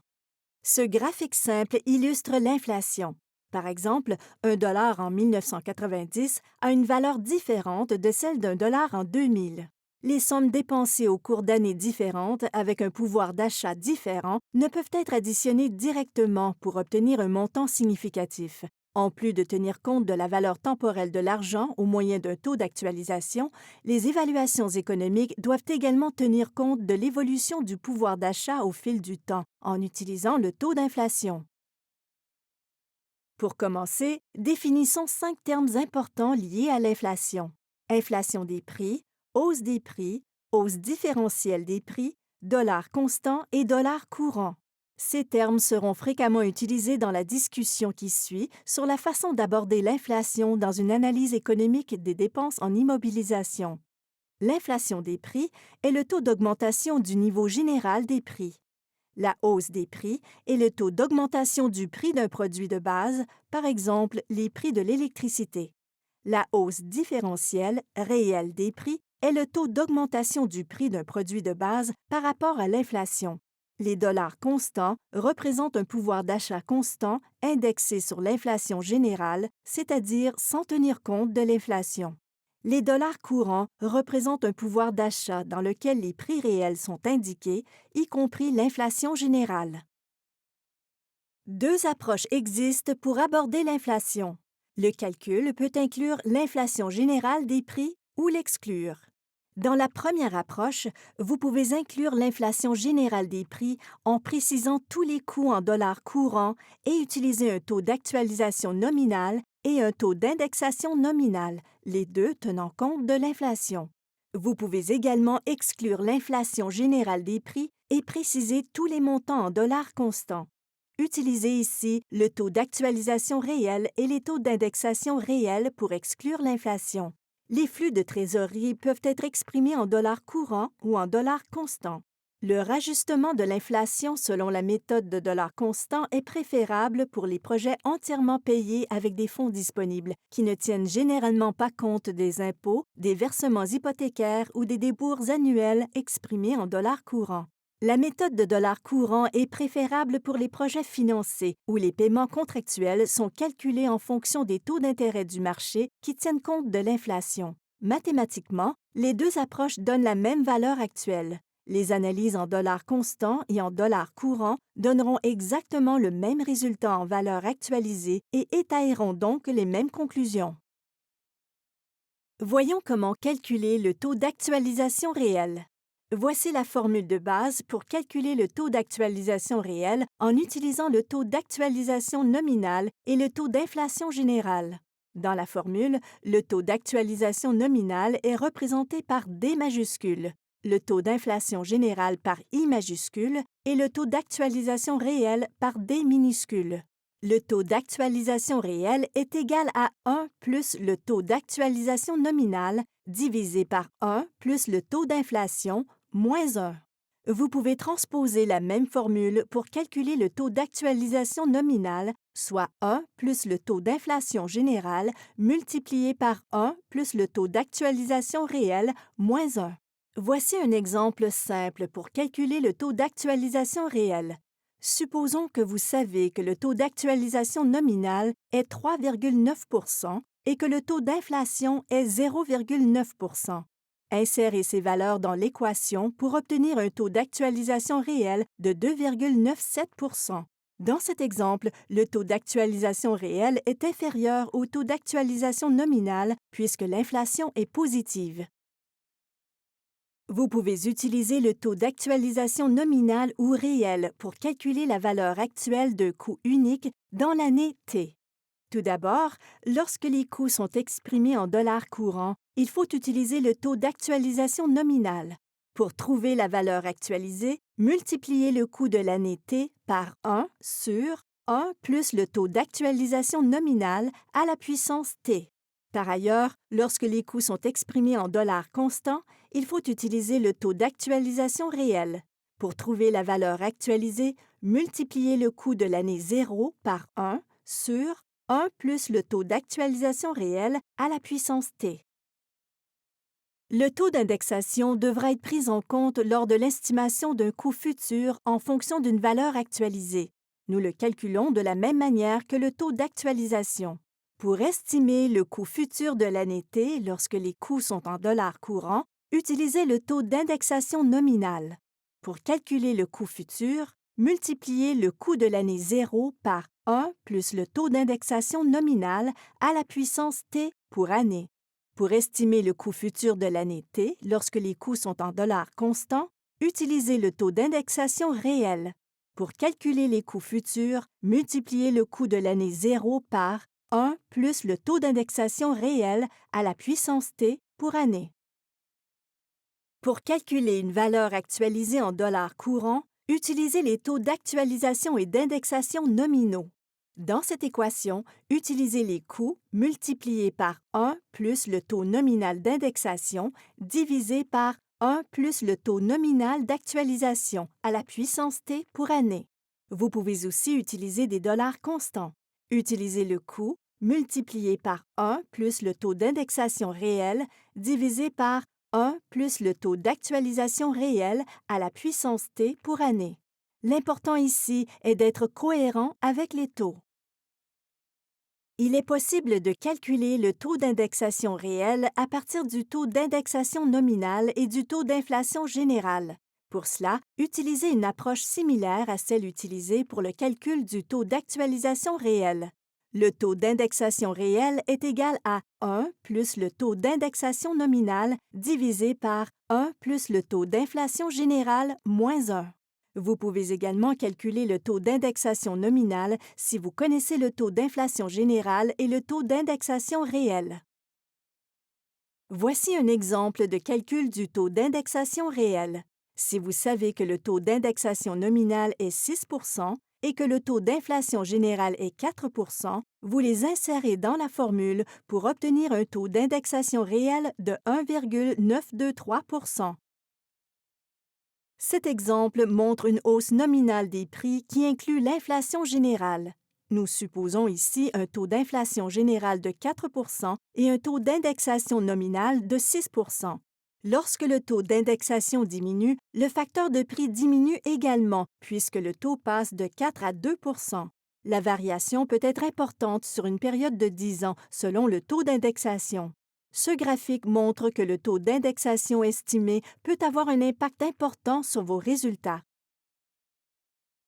Ce graphique simple illustre l'inflation. Par exemple, un dollar en 1990 a une valeur différente de celle d'un dollar en 2000. Les sommes dépensées au cours d'années différentes avec un pouvoir d'achat différent ne peuvent être additionnées directement pour obtenir un montant significatif. En plus de tenir compte de la valeur temporelle de l'argent au moyen d'un taux d'actualisation, les évaluations économiques doivent également tenir compte de l'évolution du pouvoir d'achat au fil du temps en utilisant le taux d'inflation. Pour commencer, définissons 5 termes importants liés à l'inflation. Inflation des prix, hausse différentielle des prix, dollar constant et dollar courant. Ces termes seront fréquemment utilisés dans la discussion qui suit sur la façon d'aborder l'inflation dans une analyse économique des dépenses en immobilisation. L'inflation des prix est le taux d'augmentation du niveau général des prix. La hausse des prix est le taux d'augmentation du prix d'un produit de base, par exemple les prix de l'électricité. La hausse différentielle réelle des prix est le taux d'augmentation du prix d'un produit de base par rapport à l'inflation. Les dollars constants représentent un pouvoir d'achat constant indexé sur l'inflation générale, c'est-à-dire sans tenir compte de l'inflation. Les dollars courants représentent un pouvoir d'achat dans lequel les prix réels sont indiqués, y compris l'inflation générale. Deux approches existent pour aborder l'inflation. Le calcul peut inclure l'inflation générale des prix ou l'exclure. Dans la première approche, vous pouvez inclure l'inflation générale des prix en précisant tous les coûts en dollars courants et utiliser un taux d'actualisation nominal et un taux d'indexation nominal, les deux tenant compte de l'inflation. Vous pouvez également exclure l'inflation générale des prix et préciser tous les montants en dollars constants. Utilisez ici le taux d'actualisation réel et les taux d'indexation réels pour exclure l'inflation. Les flux de trésorerie peuvent être exprimés en dollars courants ou en dollars constants. Le rajustement de l'inflation selon la méthode de dollars constants est préférable pour les projets entièrement payés avec des fonds disponibles qui ne tiennent généralement pas compte des impôts, des versements hypothécaires ou des débours annuels exprimés en dollars courants. La méthode de dollars courants est préférable pour les projets financés où les paiements contractuels sont calculés en fonction des taux d'intérêt du marché qui tiennent compte de l'inflation. Mathématiquement, les deux approches donnent la même valeur actuelle. Les analyses en dollars constants et en dollars courants donneront exactement le même résultat en valeur actualisée et étayeront donc les mêmes conclusions. Voyons comment calculer le taux d'actualisation réel. Voici la formule de base pour calculer le taux d'actualisation réel en utilisant le taux d'actualisation nominal et le taux d'inflation générale. Dans la formule, le taux d'actualisation nominal est représenté par D majuscule, le taux d'inflation générale par I majuscule et le taux d'actualisation réel par D minuscule. Le taux d'actualisation réel est égal à 1 plus le taux d'actualisation nominal divisé par 1 plus le taux d'inflation moins 1. Vous pouvez transposer la même formule pour calculer le taux d'actualisation nominal, soit 1 plus le taux d'inflation générale multiplié par 1 plus le taux d'actualisation réel moins 1. Voici un exemple simple pour calculer le taux d'actualisation réel. Supposons que vous savez que le taux d'actualisation nominal est 3,9 et que le taux d'inflation est 0,9 Insérez ces valeurs dans l'équation pour obtenir un taux d'actualisation réel de 2,97 Dans cet exemple, le taux d'actualisation réel est inférieur au taux d'actualisation nominal puisque l'inflation est positive. Vous pouvez utiliser le taux d'actualisation nominal ou réel pour calculer la valeur actuelle d'un coût unique dans l'année T. Tout d'abord, lorsque les coûts sont exprimés en dollars courants, il faut utiliser le taux d'actualisation nominal. Pour trouver la valeur actualisée, multipliez le coût de l'année T par 1 sur 1 plus le taux d'actualisation nominal à la puissance T. Par ailleurs, lorsque les coûts sont exprimés en dollars constants, il faut utiliser le taux d'actualisation réel. Pour trouver la valeur actualisée, multipliez le coût de l'année 0 par 1 sur 1 plus le taux d'actualisation réel à la puissance T. Le taux d'indexation devra être pris en compte lors de l'estimation d'un coût futur en fonction d'une valeur actualisée. Nous le calculons de la même manière que le taux d'actualisation. Pour estimer le coût futur de l'année T lorsque les coûts sont en dollars courants, utilisez le taux d'indexation nominal. Pour calculer le coût futur, multipliez le coût de l'année 0 par 1 plus le taux d'indexation nominal à la puissance T pour année. Pour estimer le coût futur de l'année T lorsque les coûts sont en dollars constants, utilisez le taux d'indexation réel. Pour calculer les coûts futurs, multipliez le coût de l'année 0 par 1 plus le taux d'indexation réel à la puissance T pour année. Pour calculer une valeur actualisée en dollars courants, Utilisez les taux d'actualisation et d'indexation nominaux. Dans cette équation, utilisez les coûts multipliés par 1 plus le taux nominal d'indexation divisé par 1 plus le taux nominal d'actualisation à la puissance t pour année. Vous pouvez aussi utiliser des dollars constants. Utilisez le coût multiplié par 1 plus le taux d'indexation réel divisé par 1 plus le taux d'actualisation réel à la puissance t pour année. L'important ici est d'être cohérent avec les taux. Il est possible de calculer le taux d'indexation réel à partir du taux d'indexation nominal et du taux d'inflation générale. Pour cela, utilisez une approche similaire à celle utilisée pour le calcul du taux d'actualisation réel. Le taux d'indexation réel est égal à 1 plus le taux d'indexation nominal divisé par 1 plus le taux d'inflation générale moins 1. Vous pouvez également calculer le taux d'indexation nominal si vous connaissez le taux d'inflation générale et le taux d'indexation réel. Voici un exemple de calcul du taux d'indexation réel. Si vous savez que le taux d'indexation nominal est 6 et que le taux d'inflation générale est 4 vous les insérez dans la formule pour obtenir un taux d'indexation réel de 1,923 Cet exemple montre une hausse nominale des prix qui inclut l'inflation générale. Nous supposons ici un taux d'inflation générale de 4 et un taux d'indexation nominale de 6 Lorsque le taux d'indexation diminue, le facteur de prix diminue également puisque le taux passe de 4 à 2 La variation peut être importante sur une période de 10 ans selon le taux d'indexation. Ce graphique montre que le taux d'indexation estimé peut avoir un impact important sur vos résultats.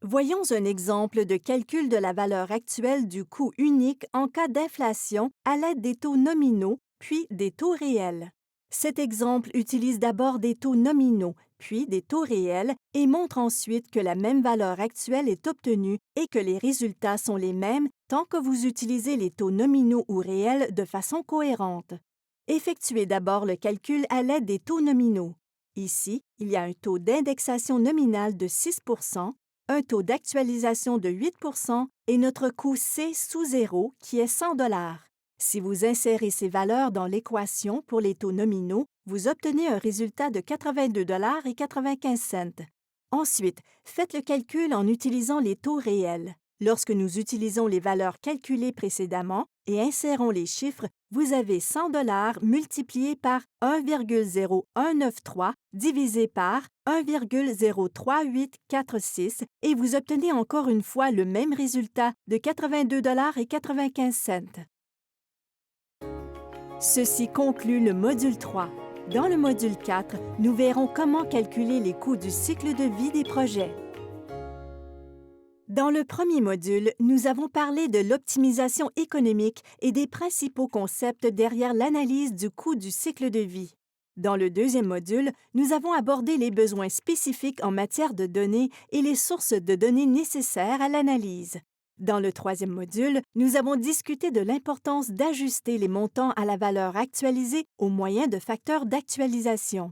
Voyons un exemple de calcul de la valeur actuelle du coût unique en cas d'inflation à l'aide des taux nominaux, puis des taux réels. Cet exemple utilise d'abord des taux nominaux, puis des taux réels et montre ensuite que la même valeur actuelle est obtenue et que les résultats sont les mêmes tant que vous utilisez les taux nominaux ou réels de façon cohérente. Effectuez d'abord le calcul à l'aide des taux nominaux. Ici, il y a un taux d'indexation nominale de 6 un taux d'actualisation de 8 et notre coût C sous zéro qui est 100 Si vous insérez ces valeurs dans l'équation pour les taux nominaux, vous obtenez un résultat de 82,95 $. Ensuite, faites le calcul en utilisant les taux réels. Lorsque nous utilisons les valeurs calculées précédemment et insérons les chiffres, vous avez 100 $ multiplié par 1,0193 divisé par 1,03846 et vous obtenez encore une fois le même résultat de 82,95 $. Ceci conclut le module 3. Dans le module 4, nous verrons comment calculer les coûts du cycle de vie des projets. Dans le premier module, nous avons parlé de l'optimisation économique et des principaux concepts derrière l'analyse du coût du cycle de vie. Dans le deuxième module, nous avons abordé les besoins spécifiques en matière de données et les sources de données nécessaires à l'analyse. Dans le troisième module, nous avons discuté de l'importance d'ajuster les montants à la valeur actualisée au moyen de facteurs d'actualisation.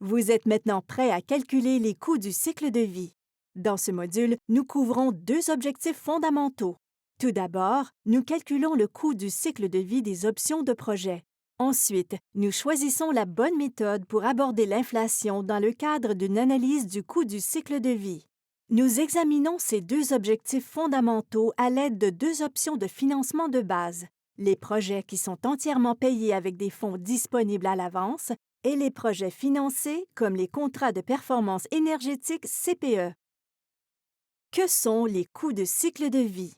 Vous êtes maintenant prêts à calculer les coûts du cycle de vie. Dans ce module, nous couvrons deux objectifs fondamentaux. Tout d'abord, nous calculons le coût du cycle de vie des options de projet. Ensuite, nous choisissons la bonne méthode pour aborder l'inflation dans le cadre d'une analyse du coût du cycle de vie. Nous examinons ces deux objectifs fondamentaux à l'aide de deux options de financement de base, les projets qui sont entièrement payés avec des fonds disponibles à l'avance et les projets financés comme les contrats de performance énergétique CPE. Que sont les coûts de cycle de vie?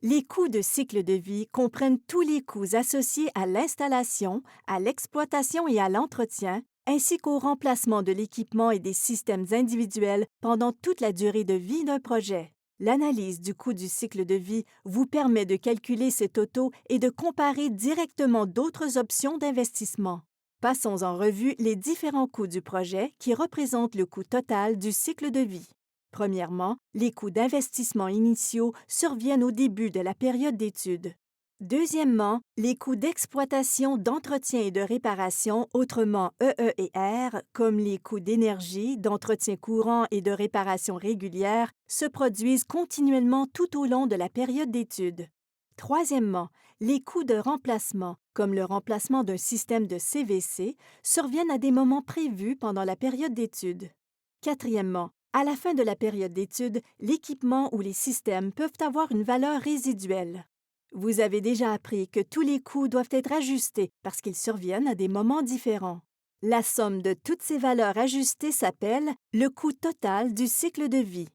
Les coûts de cycle de vie comprennent tous les coûts associés à l'installation, à l'exploitation et à l'entretien, ainsi qu'au remplacement de l'équipement et des systèmes individuels pendant toute la durée de vie d'un projet. L'analyse du coût du cycle de vie vous permet de calculer ces totaux et de comparer directement d'autres options d'investissement. Passons en revue les différents coûts du projet qui représentent le coût total du cycle de vie. Premièrement, les coûts d'investissement initiaux surviennent au début de la période d'étude. Deuxièmement, les coûts d'exploitation, d'entretien et de réparation, autrement EE&R, comme les coûts d'énergie, d'entretien courant et de réparation régulière, se produisent continuellement tout au long de la période d'étude. Troisièmement, les coûts de remplacement, comme le remplacement d'un système de CVC, surviennent à des moments prévus pendant la période d'étude. Quatrièmement, à la fin de la période d'étude, l'équipement ou les systèmes peuvent avoir une valeur résiduelle. Vous avez déjà appris que tous les coûts doivent être ajustés parce qu'ils surviennent à des moments différents. La somme de toutes ces valeurs ajustées s'appelle le coût total du cycle de vie.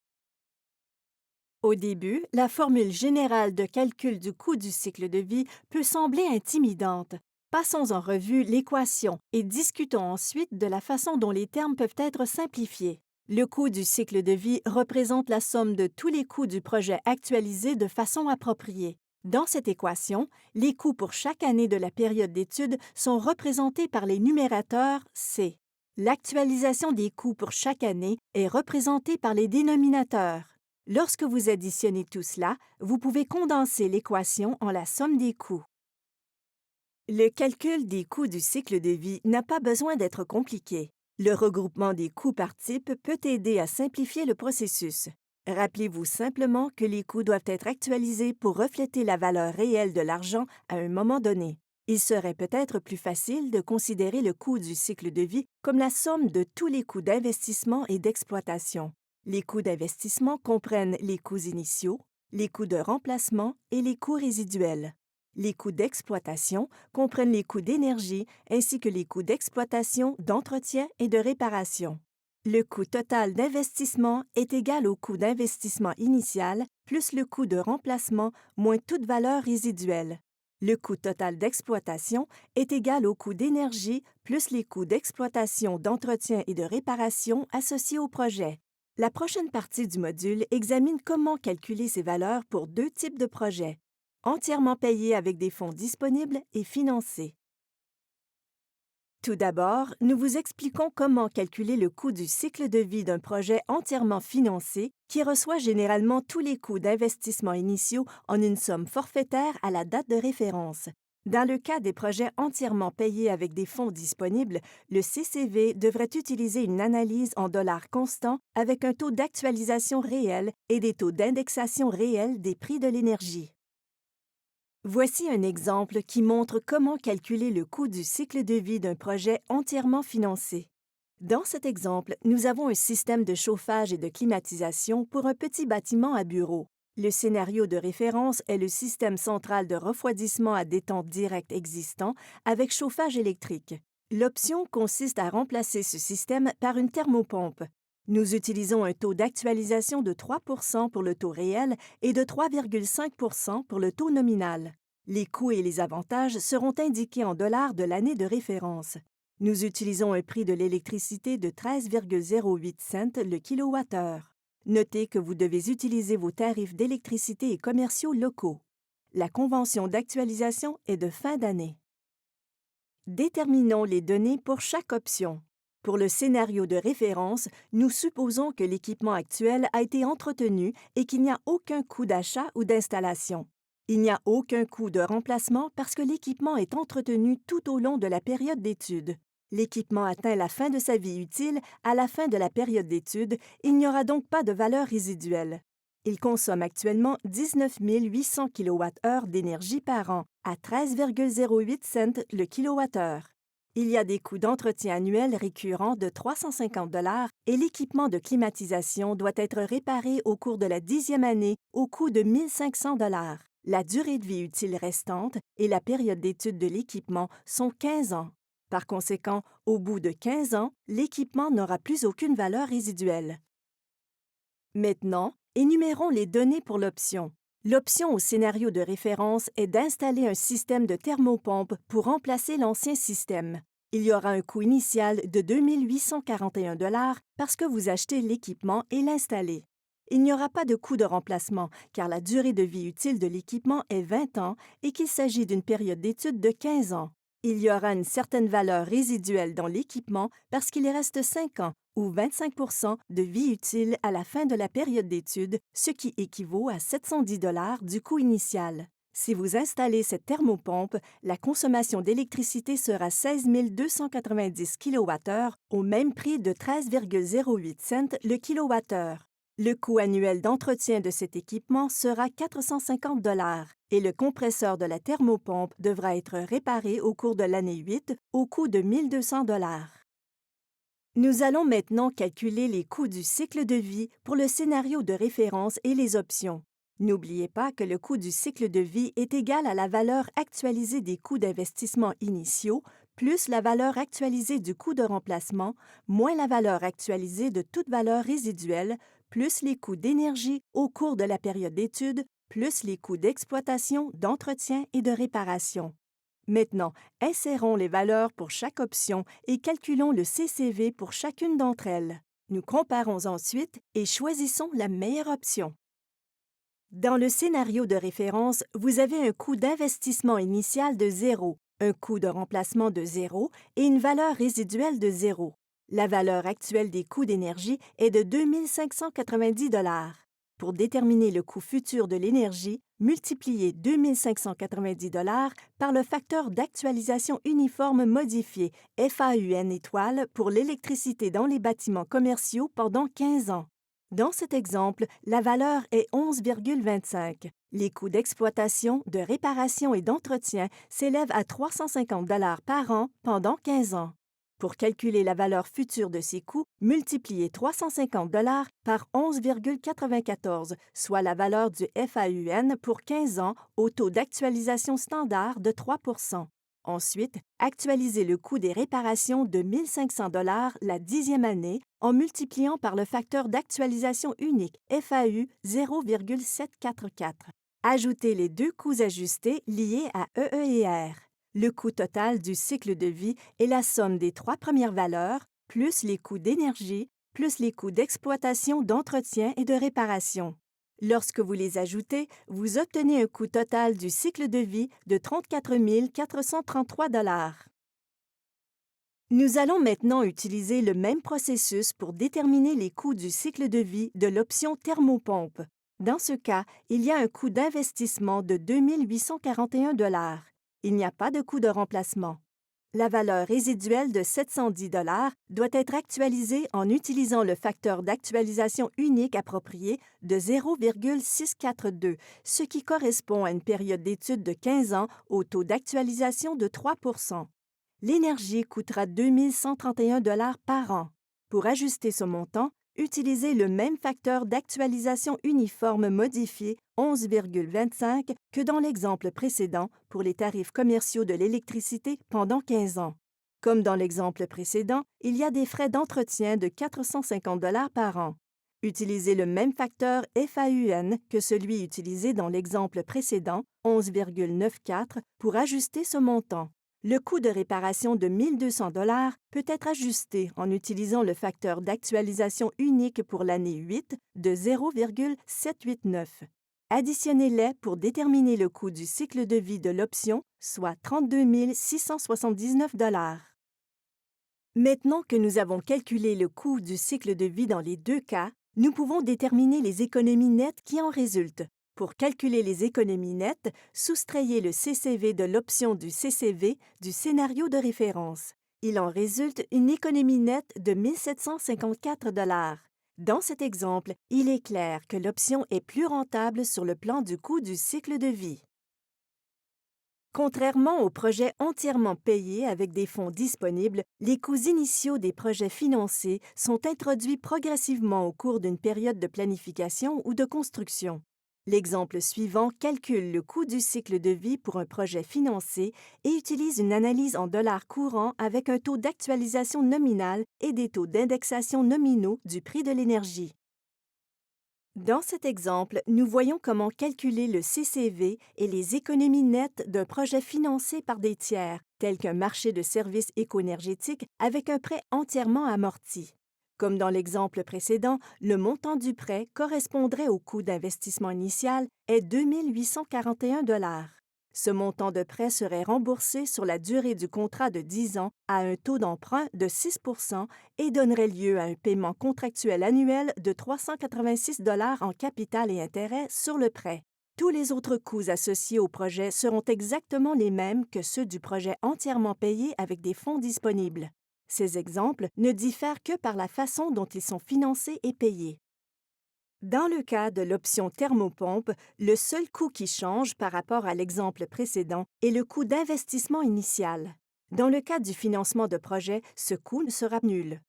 Au début, la formule générale de calcul du coût du cycle de vie peut sembler intimidante. Passons en revue l'équation et discutons ensuite de la façon dont les termes peuvent être simplifiés. Le coût du cycle de vie représente la somme de tous les coûts du projet actualisé de façon appropriée. Dans cette équation, les coûts pour chaque année de la période d'étude sont représentés par les numérateurs C. L'actualisation des coûts pour chaque année est représentée par les dénominateurs. Lorsque vous additionnez tout cela, vous pouvez condenser l'équation en la somme des coûts. Le calcul des coûts du cycle de vie n'a pas besoin d'être compliqué. Le regroupement des coûts par type peut aider à simplifier le processus. Rappelez-vous simplement que les coûts doivent être actualisés pour refléter la valeur réelle de l'argent à un moment donné. Il serait peut-être plus facile de considérer le coût du cycle de vie comme la somme de tous les coûts d'investissement et d'exploitation. Les coûts d'investissement comprennent les coûts initiaux, les coûts de remplacement et les coûts résiduels. Les coûts d'exploitation comprennent les coûts d'énergie ainsi que les coûts d'exploitation, d'entretien et de réparation. Le coût total d'investissement est égal au coût d'investissement initial plus le coût de remplacement moins toute valeur résiduelle. Le coût total d'exploitation est égal au coût d'énergie plus les coûts d'exploitation, d'entretien et de réparation associés au projet. La prochaine partie du module examine comment calculer ces valeurs pour deux types de projets, entièrement payés avec des fonds disponibles et financés. Tout d'abord, nous vous expliquons comment calculer le coût du cycle de vie d'un projet entièrement financé qui reçoit généralement tous les coûts d'investissement initiaux en une somme forfaitaire à la date de référence. Dans le cas des projets entièrement payés avec des fonds disponibles, le CCV devrait utiliser une analyse en dollars constants avec un taux d'actualisation réel et des taux d'indexation réels des prix de l'énergie. Voici un exemple qui montre comment calculer le coût du cycle de vie d'un projet entièrement financé. Dans cet exemple, nous avons un système de chauffage et de climatisation pour un petit bâtiment à bureau. Le scénario de référence est le système central de refroidissement à détente directe existant avec chauffage électrique. L'option consiste à remplacer ce système par une thermopompe. Nous utilisons un taux d'actualisation de 3 pour le taux réel et de 3,5 pour le taux nominal. Les coûts et les avantages seront indiqués en dollars de l'année de référence. Nous utilisons un prix de l'électricité de 13,08 cents le kilowattheure. Notez que vous devez utiliser vos tarifs d'électricité et commerciaux locaux. La convention d'actualisation est de fin d'année. Déterminons les données pour chaque option. Pour le scénario de référence, nous supposons que l'équipement actuel a été entretenu et qu'il n'y a aucun coût d'achat ou d'installation. Il n'y a aucun coût de remplacement parce que l'équipement est entretenu tout au long de la période d'étude. L'équipement atteint la fin de sa vie utile à la fin de la période d'étude, il n'y aura donc pas de valeur résiduelle. Il consomme actuellement 19 800 kWh d'énergie par an, à 13,08 cents le kilowattheure. Il y a des coûts d'entretien annuels récurrents de 350 et l'équipement de climatisation doit être réparé au cours de la 10e année au coût de 1 500 $. La durée de vie utile restante et la période d'étude de l'équipement sont 15 ans. Par conséquent, au bout de 15 ans, l'équipement n'aura plus aucune valeur résiduelle. Maintenant, énumérons les données pour l'option. L'option au scénario de référence est d'installer un système de thermopompe pour remplacer l'ancien système. Il y aura un coût initial de 2 841 $ parce que vous achetez l'équipement et l'installez. Il n'y aura pas de coût de remplacement car la durée de vie utile de l'équipement est 20 ans et qu'il s'agit d'une période d'étude de 15 ans. Il y aura une certaine valeur résiduelle dans l'équipement parce qu'il y reste 5 ans ou 25 % de vie utile à la fin de la période d'étude, ce qui équivaut à 710 $ du coût initial. Si vous installez cette thermopompe, la consommation d'électricité sera 16 290 kWh au même prix de 13,08 cents le kilowattheure. Le coût annuel d'entretien de cet équipement sera 450 et le compresseur de la thermopompe devra être réparé au cours de l'année 8 au coût de 1 200 $. Nous allons maintenant calculer les coûts du cycle de vie pour le scénario de référence et les options. N'oubliez pas que le coût du cycle de vie est égal à la valeur actualisée des coûts d'investissement initiaux plus la valeur actualisée du coût de remplacement moins la valeur actualisée de toute valeur résiduelle plus les coûts d'énergie au cours de la période d'étude plus les coûts d'exploitation, d'entretien et de réparation. Maintenant, insérons les valeurs pour chaque option et calculons le CCV pour chacune d'entre elles. Nous comparons ensuite et choisissons la meilleure option. Dans le scénario de référence, vous avez un coût d'investissement initial de 0, un coût de remplacement de 0 et une valeur résiduelle de 0. La valeur actuelle des coûts d'énergie est de 2 590 $. Pour déterminer le coût futur de l'énergie, multipliez 2 590 $ par le facteur d'actualisation uniforme modifié FAUN étoile pour l'électricité dans les bâtiments commerciaux pendant 15 ans. Dans cet exemple, la valeur est 11,25. Les coûts d'exploitation, de réparation et d'entretien s'élèvent à 350 $ par an pendant 15 ans. Pour calculer la valeur future de ces coûts, multipliez 350 $ par 11,94, soit la valeur du FAUN pour 15 ans au taux d'actualisation standard de 3 %. Ensuite, actualisez le coût des réparations de 1 500 $ la 10e année en multipliant par le facteur d'actualisation unique FAU 0,744. Ajoutez les deux coûts ajustés liés à EER. Le coût total du cycle de vie est la somme des trois premières valeurs, plus les coûts d'énergie, plus les coûts d'exploitation, d'entretien et de réparation. Lorsque vous les ajoutez, vous obtenez un coût total du cycle de vie de 34 433 $. Nous allons maintenant utiliser le même processus pour déterminer les coûts du cycle de vie de l'option thermopompe. Dans ce cas, il y a un coût d'investissement de 2 841 $. Il n'y a pas de coût de remplacement. La valeur résiduelle de 710 $ doit être actualisée en utilisant le facteur d'actualisation unique approprié de 0,642, ce qui correspond à une période d'étude de 15 ans au taux d'actualisation de 3 %. L'énergie coûtera 2 131 $ par an. Pour ajuster ce montant, utilisez le même facteur d'actualisation uniforme modifié 11,25 que dans l'exemple précédent pour les tarifs commerciaux de l'électricité pendant 15 ans. Comme dans l'exemple précédent, il y a des frais d'entretien de 450 $ par an. Utilisez le même facteur FAUN que celui utilisé dans l'exemple précédent, 11,94, pour ajuster ce montant. Le coût de réparation de 1 200 $ peut être ajusté en utilisant le facteur d'actualisation unique pour l'année 8 de 0,789. Additionnez-les pour déterminer le coût du cycle de vie de l'option, soit 32 679 $. Maintenant que nous avons calculé le coût du cycle de vie dans les deux cas, nous pouvons déterminer les économies nettes qui en résultent. Pour calculer les économies nettes, soustrayez le CCV de l'option du CCV du scénario de référence. Il en résulte une économie nette de 1 754 $. Dans cet exemple, il est clair que l'option est plus rentable sur le plan du coût du cycle de vie. Contrairement aux projets entièrement payés avec des fonds disponibles, les coûts initiaux des projets financés sont introduits progressivement au cours d'une période de planification ou de construction. L'exemple suivant calcule le coût du cycle de vie pour un projet financé et utilise une analyse en dollars courants avec un taux d'actualisation nominal et des taux d'indexation nominaux du prix de l'énergie. Dans cet exemple, nous voyons comment calculer le CCV et les économies nettes d'un projet financé par des tiers, tels qu'un marché de services écoénergétiques avec un prêt entièrement amorti. Comme dans l'exemple précédent, le montant du prêt correspondrait au coût d'investissement initial est 2 841 $. Ce montant de prêt serait remboursé sur la durée du contrat de 10 ans à un taux d'emprunt de 6 % et donnerait lieu à un paiement contractuel annuel de 386 $ en capital et intérêts sur le prêt. Tous les autres coûts associés au projet seront exactement les mêmes que ceux du projet entièrement payé avec des fonds disponibles. Ces exemples ne diffèrent que par la façon dont ils sont financés et payés. Dans le cas de l'option thermopompe, le seul coût qui change par rapport à l'exemple précédent est le coût d'investissement initial. Dans le cas du financement de projet, ce coût sera nul.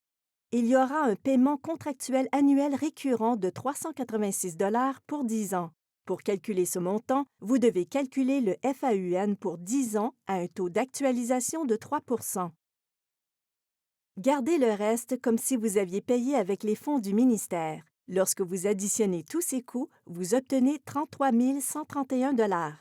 Il y aura un paiement contractuel annuel récurrent de 386 $ pour 10 ans. Pour calculer ce montant, vous devez calculer le FAUN pour 10 ans à un taux d'actualisation de 3 %. Gardez le reste comme si vous aviez payé avec les fonds du ministère. Lorsque vous additionnez tous ces coûts, vous obtenez 33 131 $.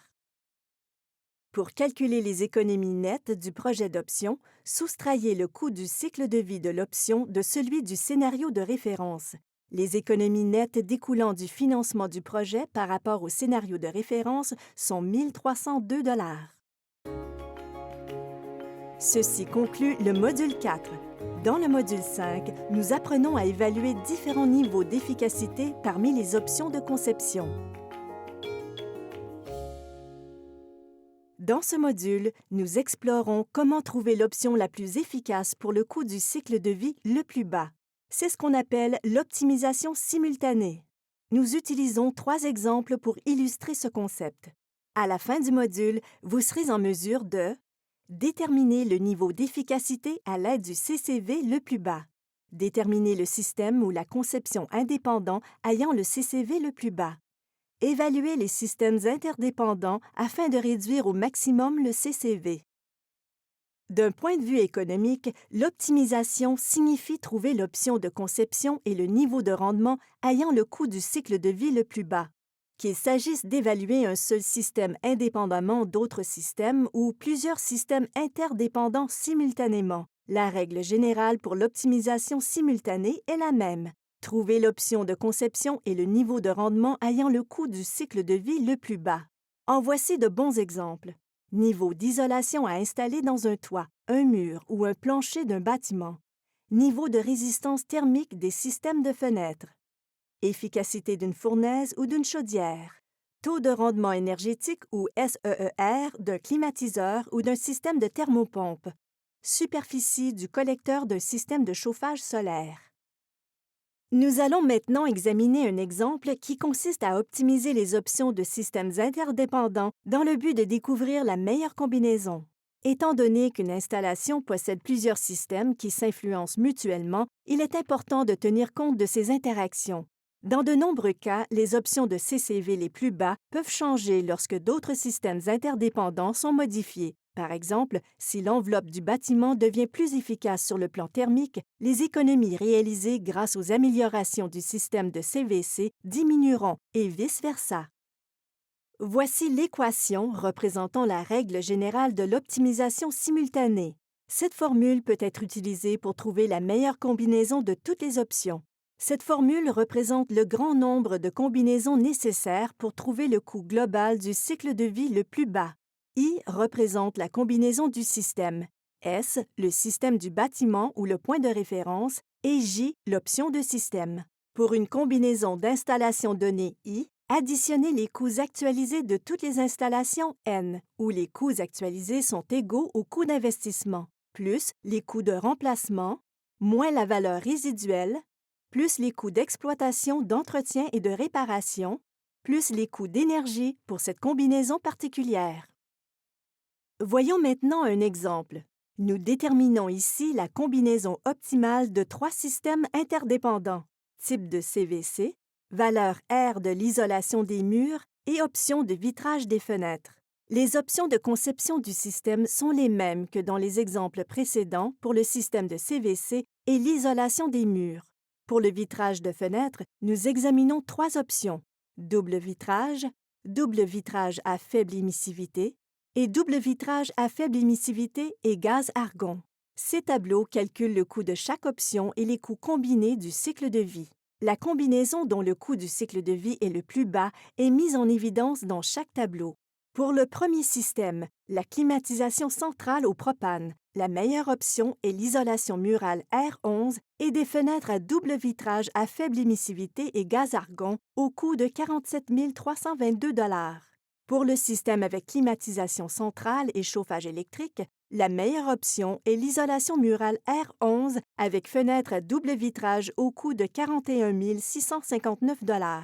Pour calculer les économies nettes du projet d'option, soustrayez le coût du cycle de vie de l'option de celui du scénario de référence. Les économies nettes découlant du financement du projet par rapport au scénario de référence sont 1 302 $. Ceci conclut le module 4. Dans le module 5, nous apprenons à évaluer différents niveaux d'efficacité parmi les options de conception. Dans ce module, nous explorons comment trouver l'option la plus efficace pour le coût du cycle de vie le plus bas. C'est ce qu'on appelle l'optimisation simultanée. Nous utilisons 3 exemples pour illustrer ce concept. À la fin du module, vous serez en mesure de déterminer le niveau d'efficacité à l'aide du CCV le plus bas, déterminer le système ou la conception indépendant ayant le CCV le plus bas, évaluer les systèmes interdépendants afin de réduire au maximum le CCV. D'un point de vue économique, l'optimisation signifie trouver l'option de conception et le niveau de rendement ayant le coût du cycle de vie le plus bas. Qu'il s'agisse d'évaluer un seul système indépendamment d'autres systèmes ou plusieurs systèmes interdépendants simultanément, la règle générale pour l'optimisation simultanée est la même. Trouver l'option de conception et le niveau de rendement ayant le coût du cycle de vie le plus bas. En voici de bons exemples. Niveau d'isolation à installer dans un toit, un mur ou un plancher d'un bâtiment. Niveau de résistance thermique des systèmes de fenêtres. Efficacité d'une fournaise ou d'une chaudière. Taux de rendement énergétique ou SEER d'un climatiseur ou d'un système de thermopompe. Superficie du collecteur d'un système de chauffage solaire. Nous allons maintenant examiner un exemple qui consiste à optimiser les options de systèmes interdépendants dans le but de découvrir la meilleure combinaison. Étant donné qu'une installation possède plusieurs systèmes qui s'influencent mutuellement, il est important de tenir compte de ces interactions. Dans de nombreux cas, les options de CCV les plus bas peuvent changer lorsque d'autres systèmes interdépendants sont modifiés. Par exemple, si l'enveloppe du bâtiment devient plus efficace sur le plan thermique, les économies réalisées grâce aux améliorations du système de CVC diminueront et vice-versa. Voici l'équation représentant la règle générale de l'optimisation simultanée. Cette formule peut être utilisée pour trouver la meilleure combinaison de toutes les options. Cette formule représente le grand nombre de combinaisons nécessaires pour trouver le coût global du cycle de vie le plus bas. I représente la combinaison du système, S, le système du bâtiment ou le point de référence, et J, l'option de système. Pour une combinaison d'installations donnée I, additionnez les coûts actualisés de toutes les installations N, où les coûts actualisés sont égaux au coût d'investissement, plus les coûts de remplacement, moins la valeur résiduelle, plus les coûts d'exploitation, d'entretien et de réparation, plus les coûts d'énergie pour cette combinaison particulière. Voyons maintenant un exemple. Nous déterminons ici la combinaison optimale de 3 systèmes interdépendants, type de CVC, valeur R de l'isolation des murs et option de vitrage des fenêtres. Les options de conception du système sont les mêmes que dans les exemples précédents pour le système de CVC et l'isolation des murs. Pour le vitrage de fenêtres, nous examinons 3 options, double vitrage à faible émissivité et double vitrage à faible émissivité et gaz argon. Ces tableaux calculent le coût de chaque option et les coûts combinés du cycle de vie. La combinaison dont le coût du cycle de vie est le plus bas est mise en évidence dans chaque tableau. Pour le premier système, la climatisation centrale au propane, La meilleure option est l'isolation murale R11 et des fenêtres à double vitrage à faible émissivité et gaz argon au coût de 47 322 $. Pour le système avec climatisation centrale et chauffage électrique, la meilleure option est l'isolation murale R11 avec fenêtres à double vitrage au coût de 41 659 $.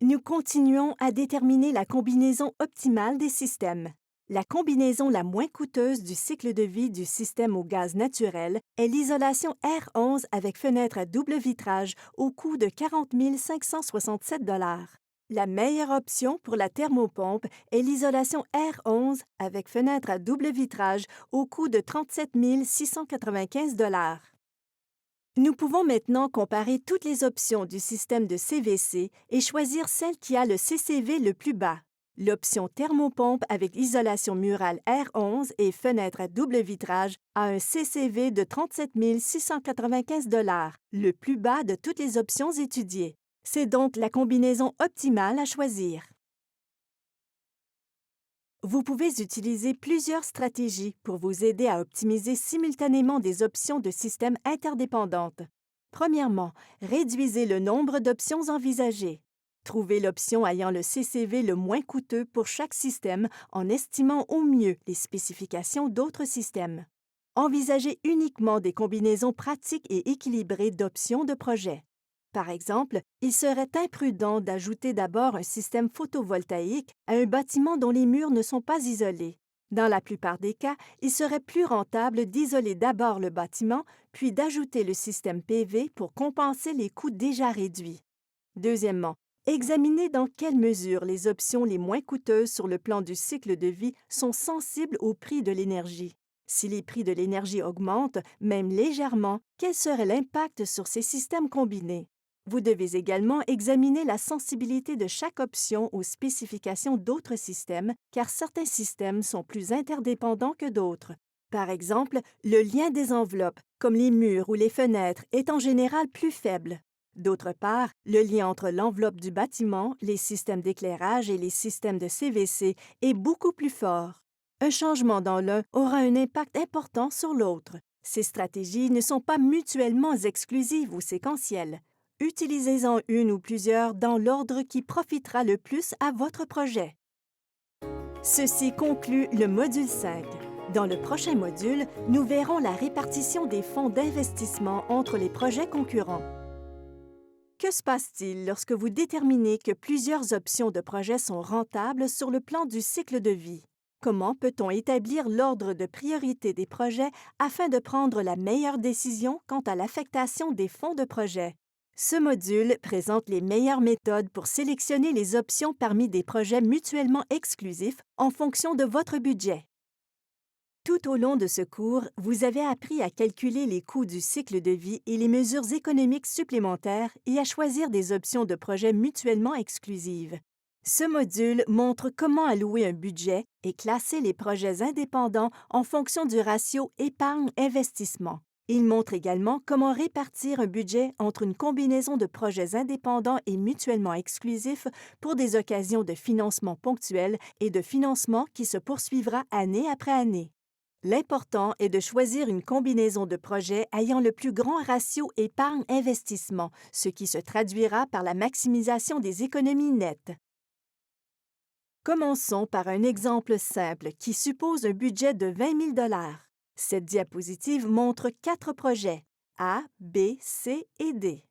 Nous continuons à déterminer la combinaison optimale des systèmes. La combinaison la moins coûteuse du cycle de vie du système au gaz naturel est l'isolation R11 avec fenêtre à double vitrage au coût de 40 567 $. La meilleure option pour la thermopompe est l'isolation R11 avec fenêtre à double vitrage au coût de 37 695 $. Nous pouvons maintenant comparer toutes les options du système de CVC et choisir celle qui a le CCV le plus bas. L'option thermopompe avec isolation murale R11 et fenêtre à double vitrage a un CCV de 37 695 $, le plus bas de toutes les options étudiées. C'est donc la combinaison optimale à choisir. Vous pouvez utiliser plusieurs stratégies pour vous aider à optimiser simultanément des options de système interdépendantes. Premièrement, réduisez le nombre d'options envisagées. Trouvez l'option ayant le CCV le moins coûteux pour chaque système en estimant au mieux les spécifications d'autres systèmes. Envisagez uniquement des combinaisons pratiques et équilibrées d'options de projet. Par exemple, il serait imprudent d'ajouter d'abord un système photovoltaïque à un bâtiment dont les murs ne sont pas isolés. Dans la plupart des cas, il serait plus rentable d'isoler d'abord le bâtiment, puis d'ajouter le système PV pour compenser les coûts déjà réduits. Deuxièmement, examinez dans quelle mesure les options les moins coûteuses sur le plan du cycle de vie sont sensibles au prix de l'énergie. Si les prix de l'énergie augmentent, même légèrement, quel serait l'impact sur ces systèmes combinés? Vous devez également examiner la sensibilité de chaque option aux spécifications d'autres systèmes, car certains systèmes sont plus interdépendants que d'autres. Par exemple, le lien des enveloppes, comme les murs ou les fenêtres, est en général plus faible. D'autre part, le lien entre l'enveloppe du bâtiment, les systèmes d'éclairage et les systèmes de CVC est beaucoup plus fort. Un changement dans l'un aura un impact important sur l'autre. Ces stratégies ne sont pas mutuellement exclusives ou séquentielles. Utilisez-en une ou plusieurs dans l'ordre qui profitera le plus à votre projet. Ceci conclut le module 5. Dans le prochain module, nous verrons la répartition des fonds d'investissement entre les projets concurrents. Que se passe-t-il lorsque vous déterminez que plusieurs options de projet sont rentables sur le plan du cycle de vie? Comment peut-on établir l'ordre de priorité des projets afin de prendre la meilleure décision quant à l'affectation des fonds de projet? Ce module présente les meilleures méthodes pour sélectionner les options parmi des projets mutuellement exclusifs en fonction de votre budget. Tout au long de ce cours, vous avez appris à calculer les coûts du cycle de vie et les mesures économiques supplémentaires et à choisir des options de projet mutuellement exclusives. Ce module montre comment allouer un budget et classer les projets indépendants en fonction du ratio épargne-investissement. Il montre également comment répartir un budget entre une combinaison de projets indépendants et mutuellement exclusifs pour des occasions de financement ponctuel et de financement qui se poursuivra année après année. L'important est de choisir une combinaison de projets ayant le plus grand ratio épargne-investissement, ce qui se traduira par la maximisation des économies nettes. Commençons par un exemple simple qui suppose un budget de 20 000 $. Cette diapositive montre 4 projets, A, B, C et D.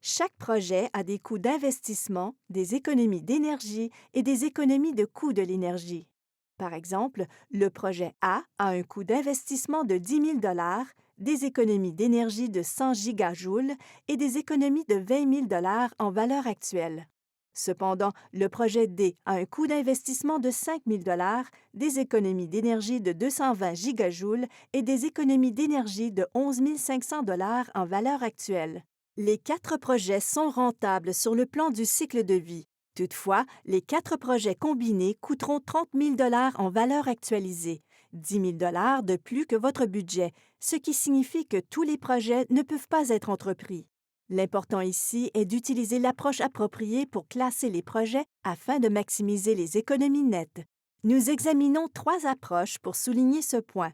Chaque projet a des coûts d'investissement, des économies d'énergie et des économies de coût de l'énergie. Par exemple, le projet A a un coût d'investissement de 10 000 $, des économies d'énergie de 100 gigajoules et des économies de 20 000 $ en valeur actuelle. Cependant, le projet D a un coût d'investissement de 5 000 $, des économies d'énergie de 220 gigajoules et des économies d'énergie de 11 500 $ en valeur actuelle. Les 4 projets sont rentables sur le plan du cycle de vie. Toutefois, les 4 projets combinés coûteront 30 000 $ en valeur actualisée, 10 000 $ de plus que votre budget, ce qui signifie que tous les projets ne peuvent pas être entrepris. L'important ici est d'utiliser l'approche appropriée pour classer les projets afin de maximiser les économies nettes. Nous examinons trois approches pour souligner ce point.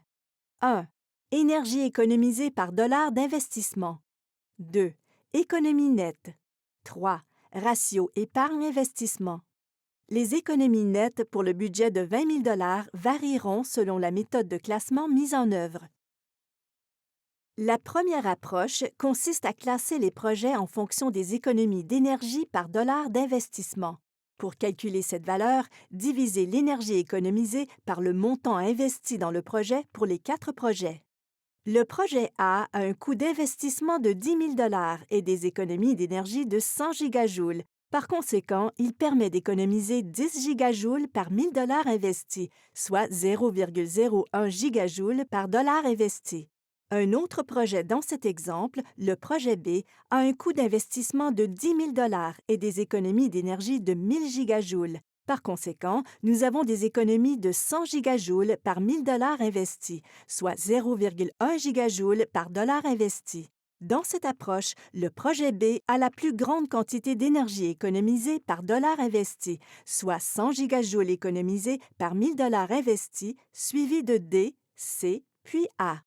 1. Énergie économisée par dollar d'investissement. 2. Économie nette. 3. Ratio épargne-investissement. Les économies nettes pour le budget de 20 000 varieront selon la méthode de classement mise en œuvre. La première approche consiste à classer les projets en fonction des économies d'énergie par dollar d'investissement. Pour calculer cette valeur, divisez l'énergie économisée par le montant investi dans le projet pour les 4 projets. Le projet A a un coût d'investissement de 10 000 et des économies d'énergie de 100 gigajoules. Par conséquent, il permet d'économiser 10 gigajoules par 1 000 investis, soit 0,01 gigajoule par dollar investi. Un autre projet dans cet exemple, le projet B, a un coût d'investissement de 10 000 et des économies d'énergie de 1 000 gigajoules. Par conséquent, nous avons des économies de 100 gigajoules par 1 000 investis, soit 0,1 gigajoule par dollar investi. Dans cette approche, le projet B a la plus grande quantité d'énergie économisée par dollar investi, soit 100 gigajoules économisés par 1 000 investis, suivi de D, C, puis A.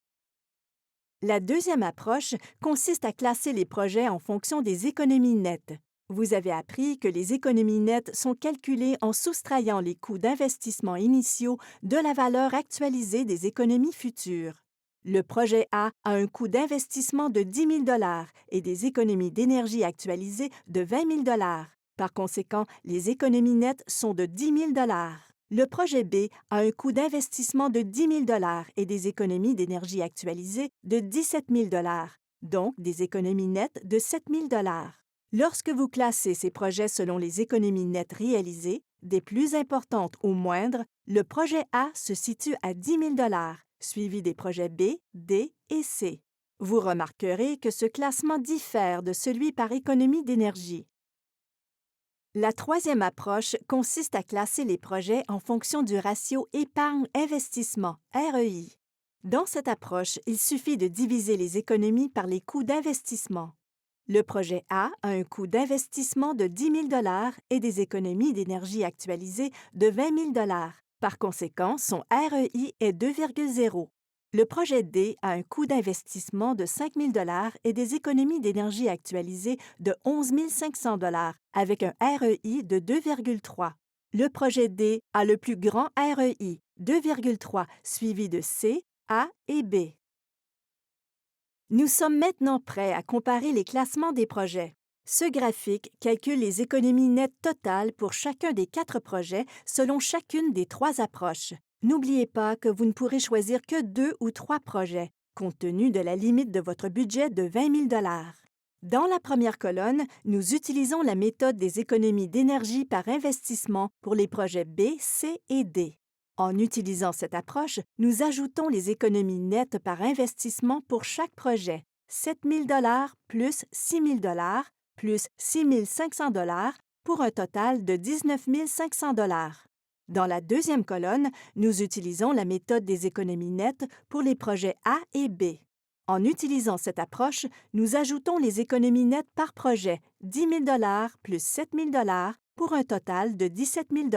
La deuxième approche consiste à classer les projets en fonction des économies nettes. Vous avez appris que les économies nettes sont calculées en soustrayant les coûts d'investissement initiaux de la valeur actualisée des économies futures. Le projet A a un coût d'investissement de 10 000 et des économies d'énergie actualisées de 20 000 Par conséquent, les économies nettes sont de 10 000 Le projet B a un coût d'investissement de 10 000 et des économies d'énergie actualisées de 17 000 donc des économies nettes de 7 000 Lorsque vous classez ces projets selon les économies nettes réalisées, des plus importantes aux moindres, le projet A se situe à 10 000 suivi des projets B, D et C. Vous remarquerez que ce classement diffère de celui par économie d'énergie. La troisième approche consiste à classer les projets en fonction du ratio épargne-investissement, REI. Dans cette approche, il suffit de diviser les économies par les coûts d'investissement. Le projet A a un coût d'investissement de 10 000 et des économies d'énergie actualisées de 20 000 Par conséquent, son REI est 2,0. Le projet D a un coût d'investissement de 5 000 et des économies d'énergie actualisées de 11 500 avec un REI de 2,3. Le projet D a le plus grand REI, 2,3, suivi de C, A et B. Nous sommes maintenant prêts à comparer les classements des projets. Ce graphique calcule les économies nettes totales pour chacun des 4 projets selon chacune des 3 approches. N'oubliez pas que vous ne pourrez choisir que 2 ou 3 projets, compte tenu de la limite de votre budget de 20 000 Dans la première colonne, nous utilisons la méthode des économies d'énergie par investissement pour les projets B, C et D. En utilisant cette approche, nous ajoutons les économies nettes par investissement pour chaque projet, 7 000 plus 6 000 plus 6 500 pour un total de 19 500 Dans la deuxième colonne, nous utilisons la méthode des économies nettes pour les projets A et B. En utilisant cette approche, nous ajoutons les économies nettes par projet, 10 000 plus 7 000 pour un total de 17 000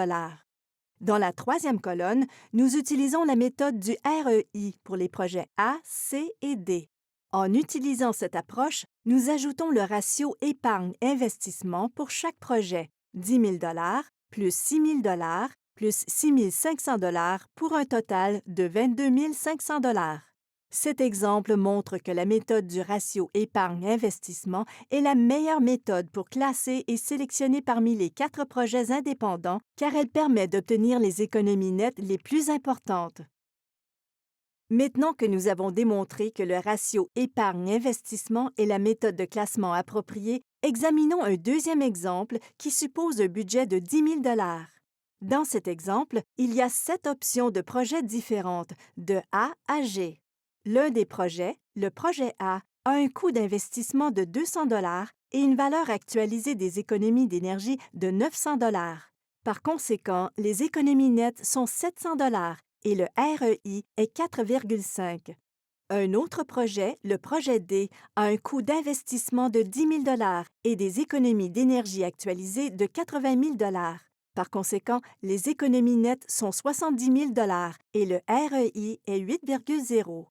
Dans la troisième colonne, nous utilisons la méthode du REI pour les projets A, C et D. En utilisant cette approche, nous ajoutons le ratio épargne-investissement pour chaque projet, 10 000 plus 6 000 plus 6 500 pour un total de 22 500 Cet exemple montre que la méthode du ratio épargne-investissement est la meilleure méthode pour classer et sélectionner parmi les 4 projets indépendants car elle permet d'obtenir les économies nettes les plus importantes. Maintenant que nous avons démontré que le ratio épargne-investissement est la méthode de classement appropriée, examinons un deuxième exemple qui suppose un budget de 10 000 Dans cet exemple, il y a 7 options de projets différentes, de A à G. L'un des projets, le projet A, a un coût d'investissement de 200 et une valeur actualisée des économies d'énergie de 900 Par conséquent, les économies nettes sont 700 et le REI est 4,5. Un autre projet, le projet D, a un coût d'investissement de 10 000 et des économies d'énergie actualisées de 80 000 Par conséquent, les économies nettes sont 70 000 et le REI est 8,0.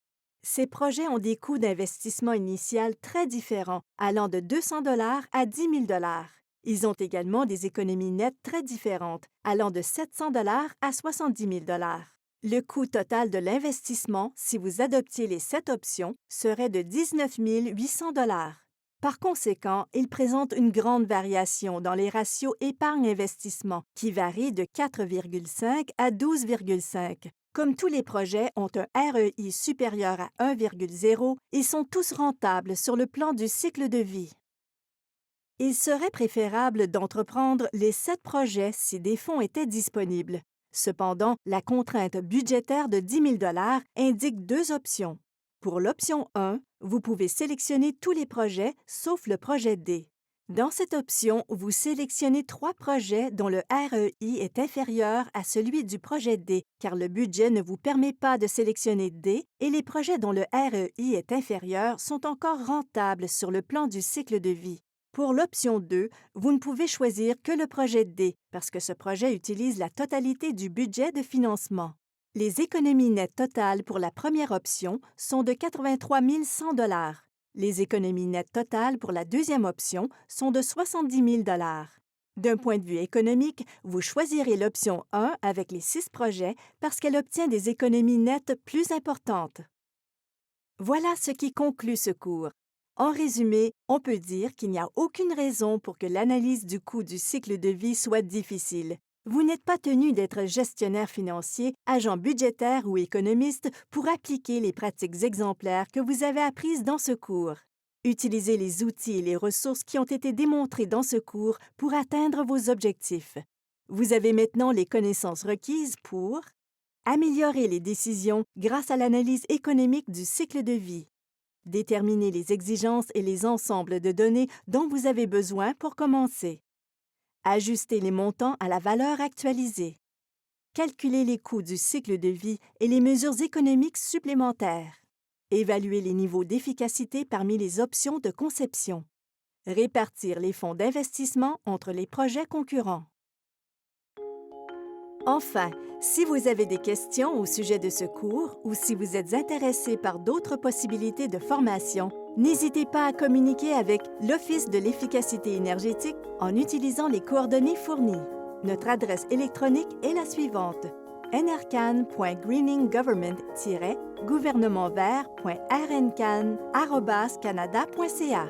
Ces projets ont des coûts d'investissement initial très différents, allant de 200 à 10 000 Ils ont également des économies nettes très différentes, allant de 700 à 70 000 Le coût total de l'investissement, si vous adoptiez les 7 options, serait de 19 800 Par conséquent, il présente une grande variation dans les ratios épargne-investissement qui varient de 4,5 à 12,5. Comme tous les projets ont un REI supérieur à 1,0, ils sont tous rentables sur le plan du cycle de vie. Il serait préférable d'entreprendre les 7 projets si des fonds étaient disponibles. Cependant, la contrainte budgétaire de 10 000 indique 2 options. Pour l'option 1, vous pouvez sélectionner tous les projets sauf le projet D. Dans cette option, vous sélectionnez 3 projets dont le REI est inférieur à celui du projet D, car le budget ne vous permet pas de sélectionner D et les projets dont le REI est inférieur sont encore rentables sur le plan du cycle de vie. Pour l'option 2, vous ne pouvez choisir que le projet D parce que ce projet utilise la totalité du budget de financement. Les économies nettes totales pour la première option sont de 83 100 Les économies nettes totales pour la deuxième option sont de 70 000 D'un point de vue économique, vous choisirez l'option 1 avec les 6 projets parce qu'elle obtient des économies nettes plus importantes. Voilà ce qui conclut ce cours. En résumé, on peut dire qu'il n'y a aucune raison pour que l'analyse du coût du cycle de vie soit difficile. Vous n'êtes pas tenu d'être gestionnaire financier, agent budgétaire ou économiste pour appliquer les pratiques exemplaires que vous avez apprises dans ce cours. Utilisez les outils et les ressources qui ont été démontrés dans ce cours pour atteindre vos objectifs. Vous avez maintenant les connaissances requises pour améliorer les décisions grâce à l'analyse économique du cycle de vie. Déterminer les exigences et les ensembles de données dont vous avez besoin pour commencer. Ajuster les montants à la valeur actualisée. Calculer les coûts du cycle de vie et les mesures économiques supplémentaires. Évaluer les niveaux d'efficacité parmi les options de conception. Répartir les fonds d'investissement entre les projets concurrents. Enfin, si vous avez des questions au sujet de ce cours ou si vous êtes intéressé par d'autres possibilités de formation, n'hésitez pas à communiquer avec l'Office de l'efficacité énergétique en utilisant les coordonnées fournies. Notre adresse électronique est la suivante: nrcan.greeninggovernment-vert.rncan@canada.ca.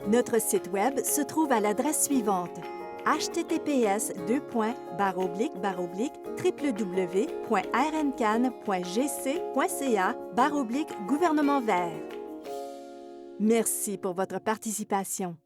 Notre site Web se trouve à l'adresse suivante: https://www.rncan.gc.ca/gouvernement vert. Merci pour votre participation.